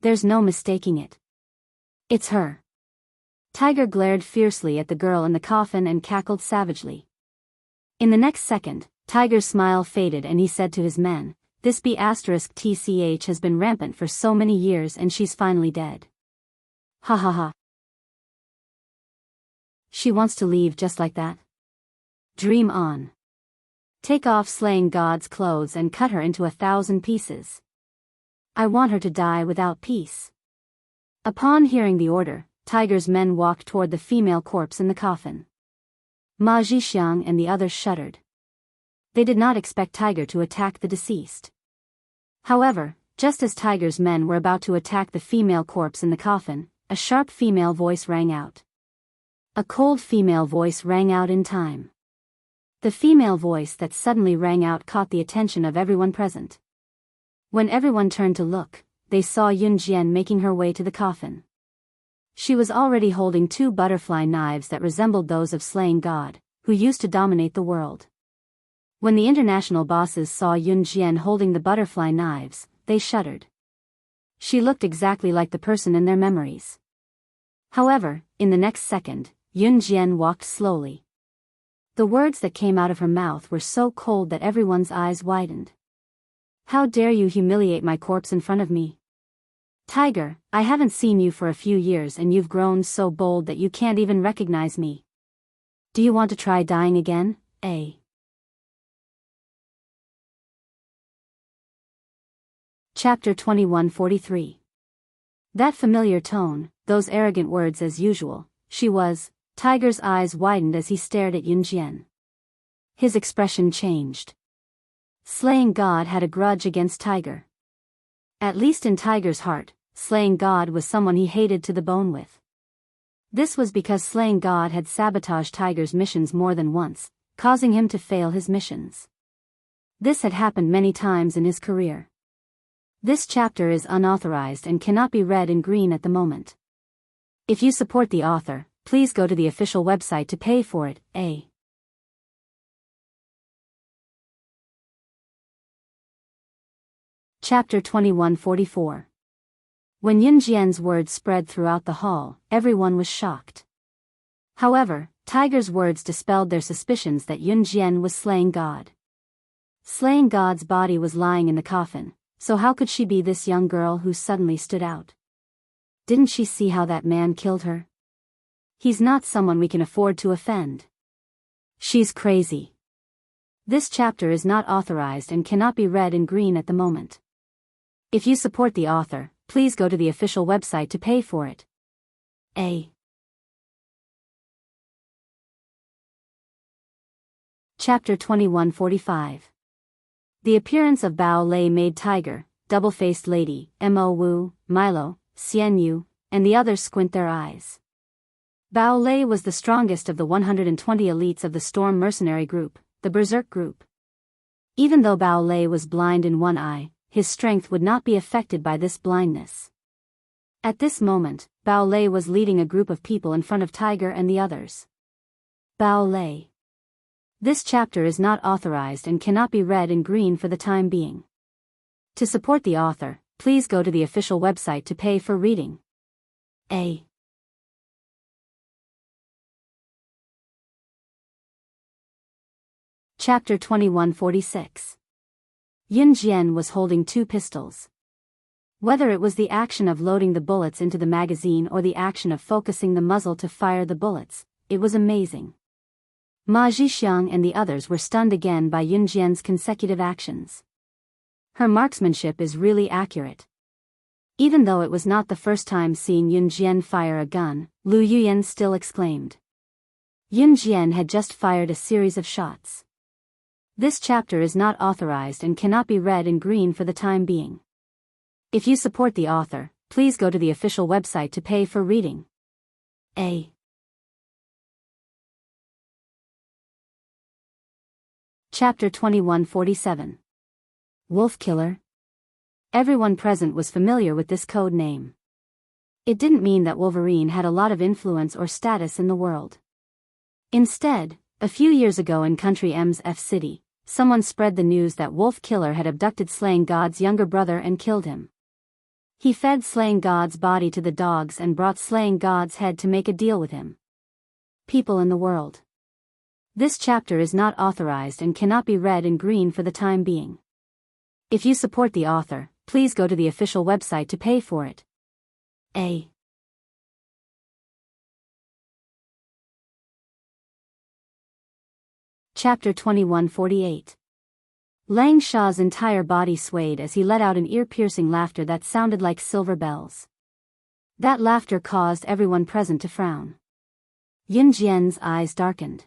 There's no mistaking it. It's her. Tiger glared fiercely at the girl in the coffin and cackled savagely. In the next second, Tiger's smile faded and he said to his men, "This B*TCH has been rampant for so many years and she's finally dead. Ha ha ha. She wants to leave just like that? Dream on. Take off slaying God's clothes and cut her into 1,000 pieces. I want her to die without peace." Upon hearing the order, Tiger's men walked toward the female corpse in the coffin. Ma Zhixiang and the others shuddered. They did not expect Tiger to attack the deceased. However, just as Tiger's men were about to attack the female corpse in the coffin, a sharp female voice rang out. A cold female voice rang out in time. The female voice that suddenly rang out caught the attention of everyone present. When everyone turned to look, they saw Yunjian making her way to the coffin. She was already holding 2 butterfly knives that resembled those of slaying God, who used to dominate the world. When the international bosses saw Yunjian holding the butterfly knives, they shuddered. She looked exactly like the person in their memories. However, in the next second, Yunjian walked slowly. The words that came out of her mouth were so cold that everyone's eyes widened. "How dare you humiliate my corpse in front of me? Tiger, I haven't seen you for a few years and you've grown so bold that you can't even recognize me. Do you want to try dying again, eh?" Chapter 2143. That familiar tone, those arrogant words as usual, she was. Tiger's eyes widened as he stared at Yunjian. His expression changed. Slaying God had a grudge against Tiger. At least in Tiger's heart, slaying God was someone he hated to the bone with. This was because slaying God had sabotaged Tiger's missions more than once, causing him to fail his missions. This had happened many times in his career. This chapter is unauthorized and cannot be read in green at the moment. If you support the author, please go to the official website to pay for it, eh? Chapter 2144. When Yunjian's words spread throughout the hall, everyone was shocked. However, Tiger's words dispelled their suspicions that Yunjian was slaying God. Slaying God's body was lying in the coffin, so how could she be this young girl who suddenly stood out? Didn't she see how that man killed her? He's not someone we can afford to offend. She's crazy. This chapter is not authorized and cannot be read in green at the moment. If you support the author, please go to the official website to pay for it. A. Chapter 2145. The appearance of Bao Lei made Tiger, Double-Faced Lady, Mo Wu, Milo, Xian Yu, and the others squint their eyes. Bao Lei was the strongest of the 120 elites of the Storm Mercenary Group, the Berserk Group. Even though Bao Lei was blind in one eye, his strength would not be affected by this blindness. At this moment, Bao Lei was leading a group of people in front of Tiger and the others. Bao Lei. This chapter is not authorized and cannot be read in green for the time being. To support the author, please go to the official website to pay for reading. A. Chapter 2146. Yunjian was holding 2 pistols. Whether it was the action of loading the bullets into the magazine or the action of focusing the muzzle to fire the bullets, it was amazing. Ma Zhixiang and the others were stunned again by Yunjian's consecutive actions. Her marksmanship is really accurate. Even though it was not the first time seeing Yunjian fire a gun, Lu Yuyan still exclaimed. Yunjian had just fired a series of shots. This chapter is not authorized and cannot be read in green for the time being. If you support the author, please go to the official website to pay for reading. A. Chapter 2147. Wolf Killer? Everyone present was familiar with this code name. It didn't mean that Wolverine had a lot of influence or status in the world. Instead, a few years ago in Country M's F City, someone spread the news that Wolf Killer had abducted Slaying God's younger brother and killed him. He fed Slaying God's body to the dogs and brought Slaying God's head to make a deal with him. People in the world. This chapter is not authorized and cannot be read in green for the time being. If you support the author, please go to the official website to pay for it. A. Chapter 2148. Lang Shaw's entire body swayed as he let out an ear-piercing laughter that sounded like silver bells. That laughter caused everyone present to frown. Yin Jian's eyes darkened.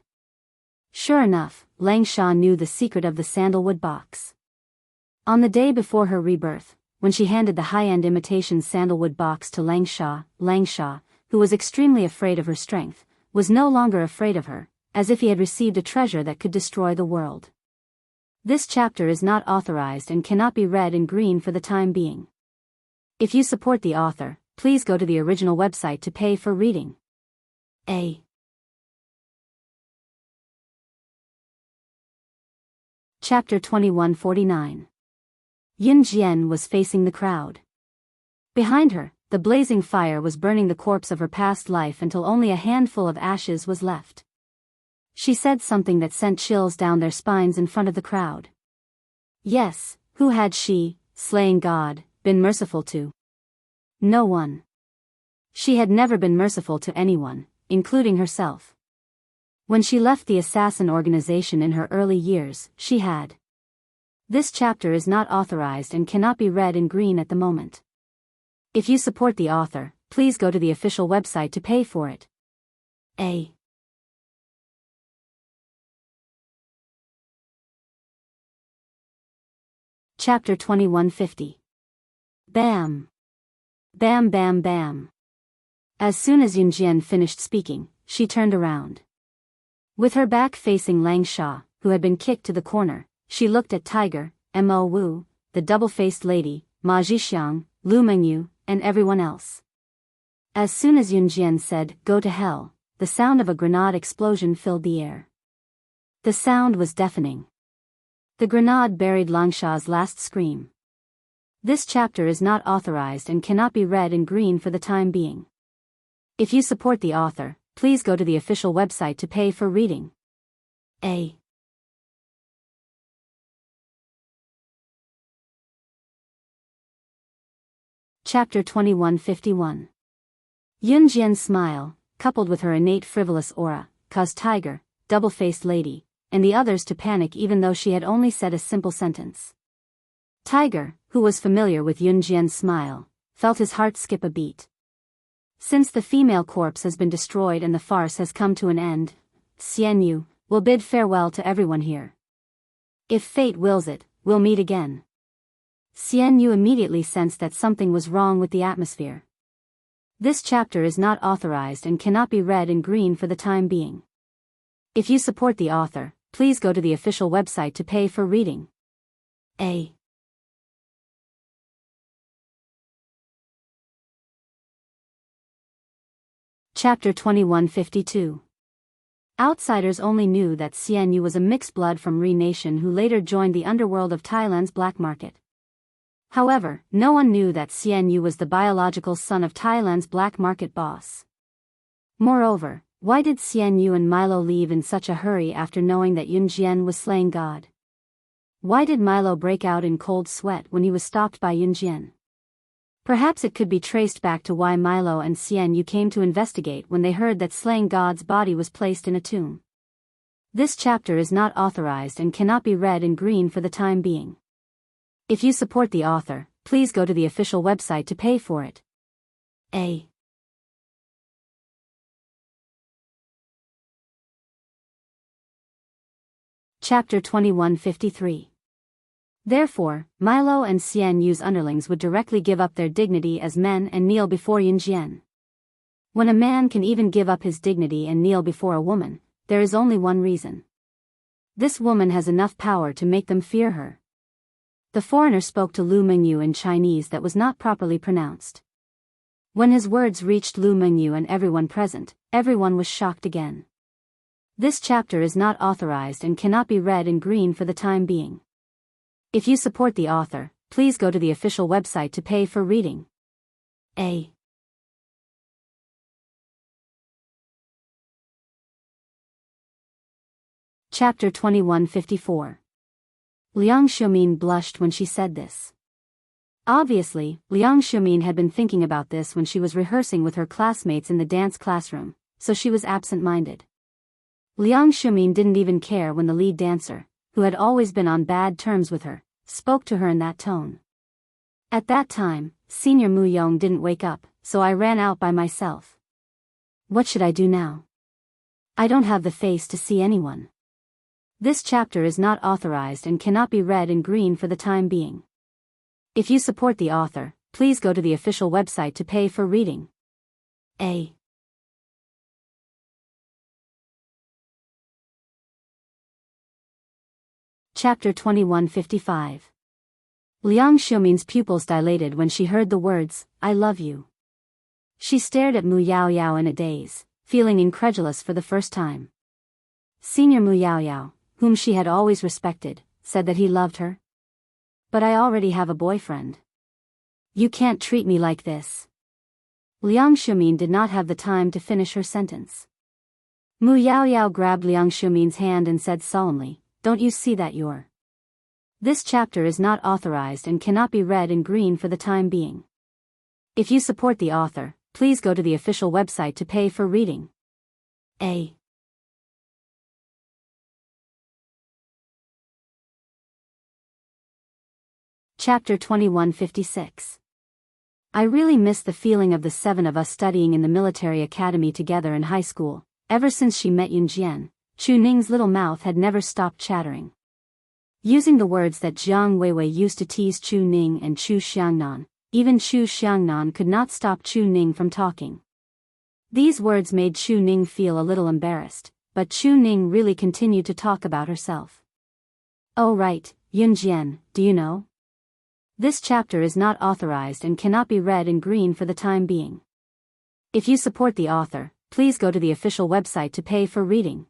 Sure enough, Lang Shaw knew the secret of the sandalwood box. On the day before her rebirth, when she handed the high-end imitation sandalwood box to Lang Shaw, who was extremely afraid of her strength, was no longer afraid of her, as if he had received a treasure that could destroy the world. This chapter is not authorized and cannot be read in green for the time being. If you support the author, please go to the original website to pay for reading. A. Chapter 2149. Yin Jian was facing the crowd. Behind her, the blazing fire was burning the corpse of her past life until only a handful of ashes was left. She said something that sent chills down their spines in front of the crowd. Yes, who had she, Slaying God, been merciful to? No one. She had never been merciful to anyone, including herself. When she left the assassin organization in her early years, she had. This chapter is not authorized and cannot be read in green at the moment. If you support the author, please go to the official website to pay for it. A. Chapter 2150. Bam! Bam bam bam. As soon as Yin Jian finished speaking, she turned around. With her back facing Lang Shaw, who had been kicked to the corner, she looked at Tiger, Mo Wu, the double-faced lady, Ma Zhixiang, Lu Mengyu, and everyone else. As soon as Yin Jian said, "Go to hell," the sound of a grenade explosion filled the air. The sound was deafening. The grenade buried Lang Shaw's last scream. This chapter is not authorized and cannot be read in green for the time being. If you support the author, please go to the official website to pay for reading. A. Chapter 2151. Yun Jian's smile, coupled with her innate frivolous aura, caused Tiger, double-faced lady, and the others to panic even though she had only said a simple sentence. Tiger, who was familiar with Yun Jian's smile, felt his heart skip a beat. Since the female corpse has been destroyed and the farce has come to an end, Xian Yu will bid farewell to everyone here. If fate wills it, we'll meet again. Xian Yu immediately sensed that something was wrong with the atmosphere. This chapter is not authorized and cannot be read in green for the time being. If you support the author, please go to the official website to pay for reading. A. Chapter 2152. Outsiders only knew that Xian Yu was a mixed blood from Ri Nation who later joined the underworld of Thailand's black market. However, no one knew that Xian Yu was the biological son of Thailand's black market boss. Moreover, why did Xian Yu and Milo leave in such a hurry after knowing that Yun Jian was slaying God? Why did Milo break out in cold sweat when he was stopped by Yun Jian? Perhaps it could be traced back to why Milo and Xian Yu came to investigate when they heard that Slaying God's body was placed in a tomb. This chapter is not authorized and cannot be read in green for the time being. If you support the author, please go to the official website to pay for it. A. Chapter 2153. Therefore, Milo and Xian Yu's underlings would directly give up their dignity as men and kneel before Yun Jian. When a man can even give up his dignity and kneel before a woman, there is only one reason. This woman has enough power to make them fear her. The foreigner spoke to Lu Mengyu in Chinese that was not properly pronounced. When his words reached Lu Mengyu and everyone present, everyone was shocked again. This chapter is not authorized and cannot be read in green for the time being. If you support the author, please go to the official website to pay for reading. Chapter 2154. Liang Xiumin blushed when she said this. Obviously, Liang Xiumin had been thinking about this when she was rehearsing with her classmates in the dance classroom, so she was absent-minded. Liang Xiumin didn't even care when the lead dancer, who had always been on bad terms with her, spoke to her in that tone. At that time, Senior Mu Yong didn't wake up, so I ran out by myself. What should I do now? I don't have the face to see anyone. This chapter is not authorized and cannot be read in green for the time being. If you support the author, please go to the official website to pay for reading. Chapter 2155. Liang Xiumin's pupils dilated when she heard the words, "I love you." She stared at Mu Yaoyao in a daze, feeling incredulous for the first time. Senior Mu Yaoyao, whom she had always respected, said that he loved her. But I already have a boyfriend. You can't treat me like this. Liang Xiumin did not have the time to finish her sentence. Mu Yaoyao grabbed Liang Xiumin's hand and said solemnly, "Don't you see that you're..." This chapter is not authorized and cannot be read in green for the time being. If you support the author, please go to the official website to pay for reading. Chapter 2156. I really miss the feeling of the 7 of us studying in the military academy together in high school. Ever since she met Yun Jian, Chu Ning's little mouth had never stopped chattering. Using the words that Jiang Weiwei used to tease Chu Ning and Chu Xiangnan, even Chu Xiangnan could not stop Chu Ning from talking. These words made Chu Ning feel a little embarrassed, but Chu Ning really continued to talk about herself. Oh right, Yun Jian, do you know? This chapter is not authorized and cannot be read in green for the time being. If you support the author, please go to the official website to pay for reading.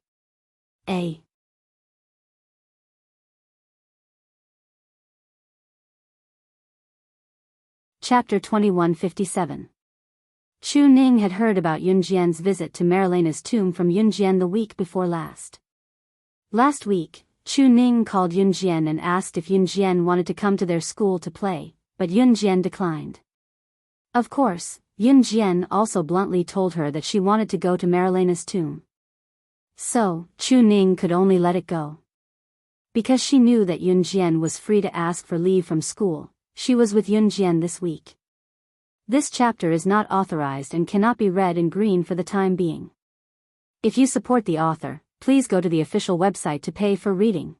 Chapter 2157. Chu Ning had heard about Yun Jian's visit to Marilena's tomb from Yun Jian the week before last. Last week, Chu Ning called Yun Jian and asked if Yun Jian wanted to come to their school to play, but Yun Jian declined. Of course, Yun Jian also bluntly told her that she wanted to go to Marilena's tomb. So, Chu Ning could only let it go. Because she knew that Yun Jian was free to ask for leave from school, she was with Yun Jian this week. This chapter is not authorized and cannot be read in green for the time being. If you support the author, please go to the official website to pay for reading.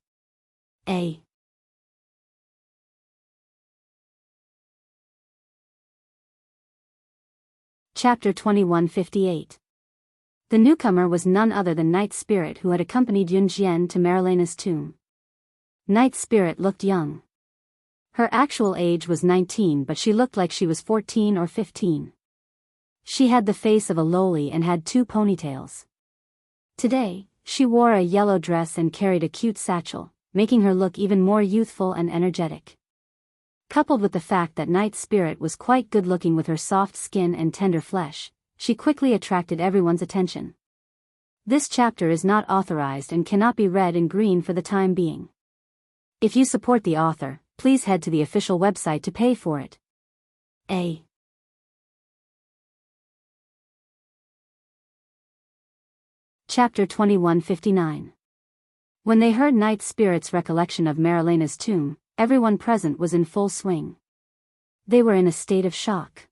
Chapter 2158. The newcomer was none other than Night Spirit, who had accompanied Yun Jian to Marilena's tomb. Night Spirit looked young. Her actual age was 19, but she looked like she was 14 or 15. She had the face of a loli and had 2 ponytails. Today, she wore a yellow dress and carried a cute satchel, making her look even more youthful and energetic. Coupled with the fact that Night Spirit was quite good-looking with her soft skin and tender flesh, she quickly attracted everyone's attention. This chapter is not authorized and cannot be read in green for the time being. If you support the author, please head to the official website to pay for it. Chapter 2159. When they heard Night Spirit's recollection of Marilena's tomb, everyone present was in full swing. They were in a state of shock.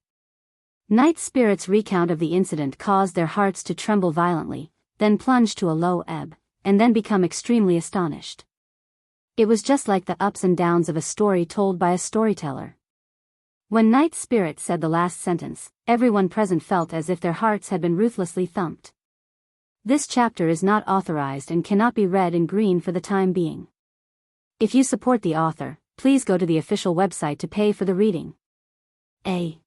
Night Spirit's recount of the incident caused their hearts to tremble violently, then plunge to a low ebb, and then become extremely astonished. It was just like the ups and downs of a story told by a storyteller. When Night Spirit said the last sentence, everyone present felt as if their hearts had been ruthlessly thumped. This chapter is not authorized and cannot be read in green for the time being. If you support the author, please go to the official website to pay for the reading. A.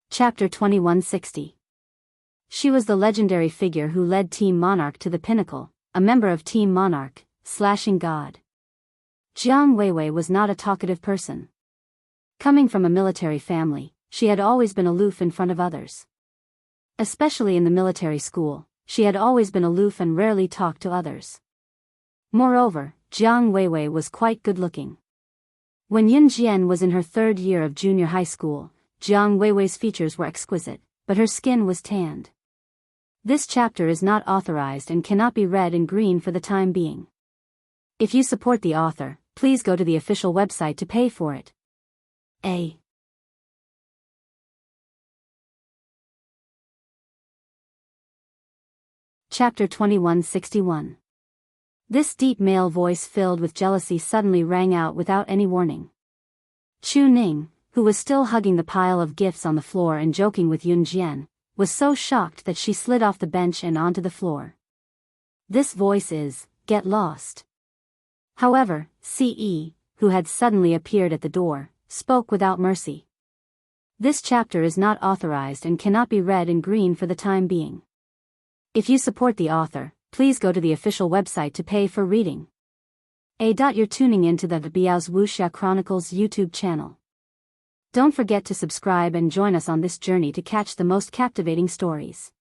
Chapter 2160. She was the legendary figure who led Team Monarch to the pinnacle, a member of Team Monarch, slashing God. Jiang Weiwei was not a talkative person. Coming from a military family, she had always been aloof in front of others. Especially in the military school, she had always been aloof and rarely talked to others. Moreover, Jiang Weiwei was quite good-looking. When Yun Jian was in her 3rd year of junior high school, Jiang Weiwei's features were exquisite, but her skin was tanned. This chapter is not authorized and cannot be read in green for the time being. If you support the author, please go to the official website to pay for it. A. Chapter 2161. This deep male voice filled with jealousy suddenly rang out without any warning. Chu Ning, who was still hugging the pile of gifts on the floor and joking with Yun Jian, was so shocked that she slid off the bench and onto the floor. This voice is, "Get lost." However, Ce, who had suddenly appeared at the door, spoke without mercy. This chapter is not authorized and cannot be read in green for the time being. If you support the author, please go to the official website to pay for reading. A. You're tuning in to the Biyao's Wuxia Chronicles YouTube channel. Don't forget to subscribe and join us on this journey to catch the most captivating stories.